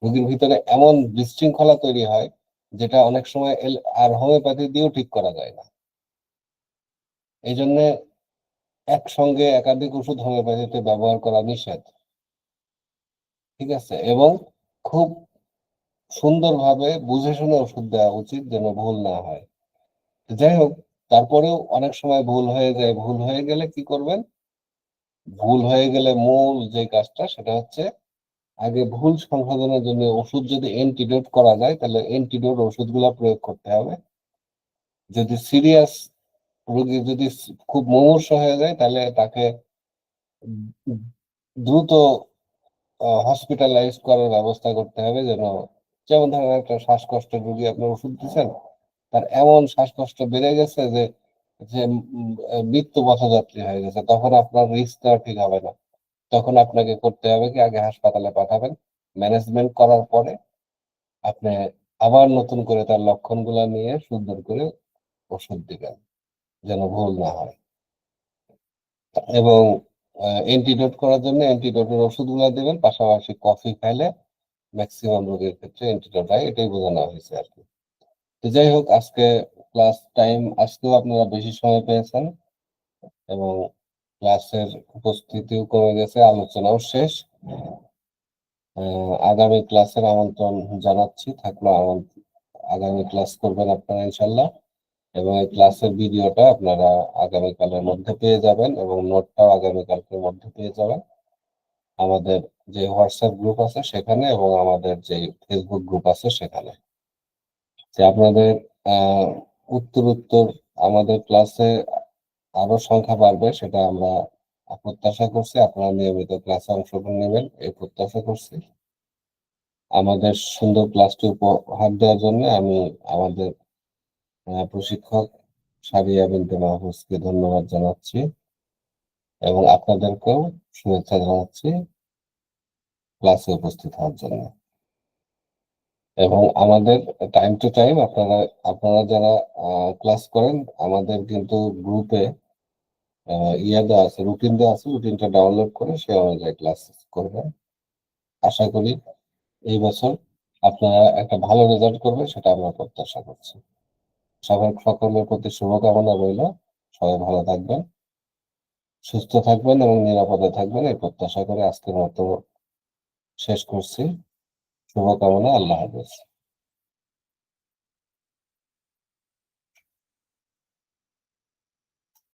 রোগীর ভিতরে এমন বিশৃঙ্খলা তৈরি হয় যেটা অনেক সময় আর হোমিওপ্যাথি দিয়েও ঠিক করা যায় না। এই জন্য একসঙ্গে একাধিক ওষুধ হোমিওপ্যাথিতে ব্যবহার করা নিষেধ, ঠিক আছে? এবং খুব সুন্দরভাবে বুঝে শুনে ওষুধ দেওয়া উচিত যেন ভুল না হয়। যাই হোক, তারপরেও অনেক সময় ভুল হয়ে যায়। ভুল হয়ে গেলে কি করবেন? ভুল হয়ে গেলে মূল যে কাজটা সেটা হচ্ছে আগে ভুল সংশোধনের জন্য ওষুধ যদি অ্যান্টিডোট করা যায়, তাহলে অ্যান্টিডোট ওষুধগুলো প্রয়োগ করতে হবে। যদি সিরিয়াস রোগী যদি খুব মুমূর্ষ হয়ে যায়, তাহলে তাকে দ্রুত হসপিটালাইজ করার ব্যবস্থা করতে হবে। যেন, যেমন ধরেন একটা শ্বাসকষ্টের রোগী আপনার ওষুধ দিচ্ছেন, তার এমন শ্বাসকষ্ট বেড়ে গেছে যে যে মৃত্যু পথযাত্রী হয়ে গেছে, তখন আপনার রিস্ক দেওয়া ঠিক হবে না। তখন আপনাকে করতে হবে কি, আগে হাসপাতালে পাঠাবেন, ম্যানেজমেন্ট করার পরে আপনি আবার নতুন করে তার লক্ষণগুলা নিয়ে সুন্দর করে ওষুধ দিবেন যেন ভুল না হয়। এবং অ্যান্টিডোট করার জন্য অ্যান্টিডোটের ওষুধগুলো দিবেন, পাশাপাশি কফি খাইলে ম্যাক্সিমাম রোগীর ক্ষেত্রে অ্যান্টিডোট হয়, এটাই বোঝানো হয়েছে আর কি। তো যাই হোক, আজকে ক্লাস টাইম, আজকেও আপনারা বেশি সময় পেয়েছেন এবং ক্লাসের উপস্থিতিও কমে গেছে, আলোচনাও শেষ। আগামী ক্লাসের আমন্ত্রণ জানাচ্ছি, থাকলো আগামী ক্লাস করবেন আপনারা ইনশাল্লাহ। এবং এই ক্লাসের ভিডিওটা আপনারা আগামীকালের মধ্যে পেয়ে যাবেন এবং নোটটাও আগামীকালকের মধ্যে পেয়ে যাবেন আমাদের যে হোয়াটসঅ্যাপ গ্রুপ আছে সেখানে এবং আমাদের যে ফেসবুক গ্রুপ আছে সেখানে। যে আপনাদের উত্তর আমাদের ক্লাসে আরো সংখ্যা বাড়বে, সেটা আমরা প্রত্যাশা করছি। আপনারা নিয়মিত ক্লাসে অংশগ্রহণ নেবেন এই প্রত্যাশা করছি। আমাদের সুন্দর ক্লাসটি উপহার দেওয়ার জন্য আমি আমাদের প্রশিক্ষক সাবিয়া বিনতে মাহফুজকে ধন্যবাদ জানাচ্ছি এবং আপনাদেরকেও শুভেচ্ছা জানাচ্ছি ক্লাসে উপস্থিত হওয়ার জন্য। এবং আমাদের টাইম টু টাইম আপনারা যারা ক্লাস করেন আমাদের কিন্তু গ্রুপে ইয়ে দেওয়া আছে, রুটিন দেওয়া আছে, রুটিনটা ডাউনলোড করে সে অনুযায়ী ক্লাস করবেন। আশা করি এই বছর আপনারা একটা ভালো রেজাল্ট করবে, সেটা আমরা প্রত্যাশা করছি। সকলের প্রতি শুভকামনা রইল। সবাই ভালো থাকবেন, সুস্থ থাকবেন এবং নিরাপদে থাকবেন, এই প্রত্যাশা করে আজকের মতো শেষ করছি। শুভকামনা। আল্লাহ হাফেজ।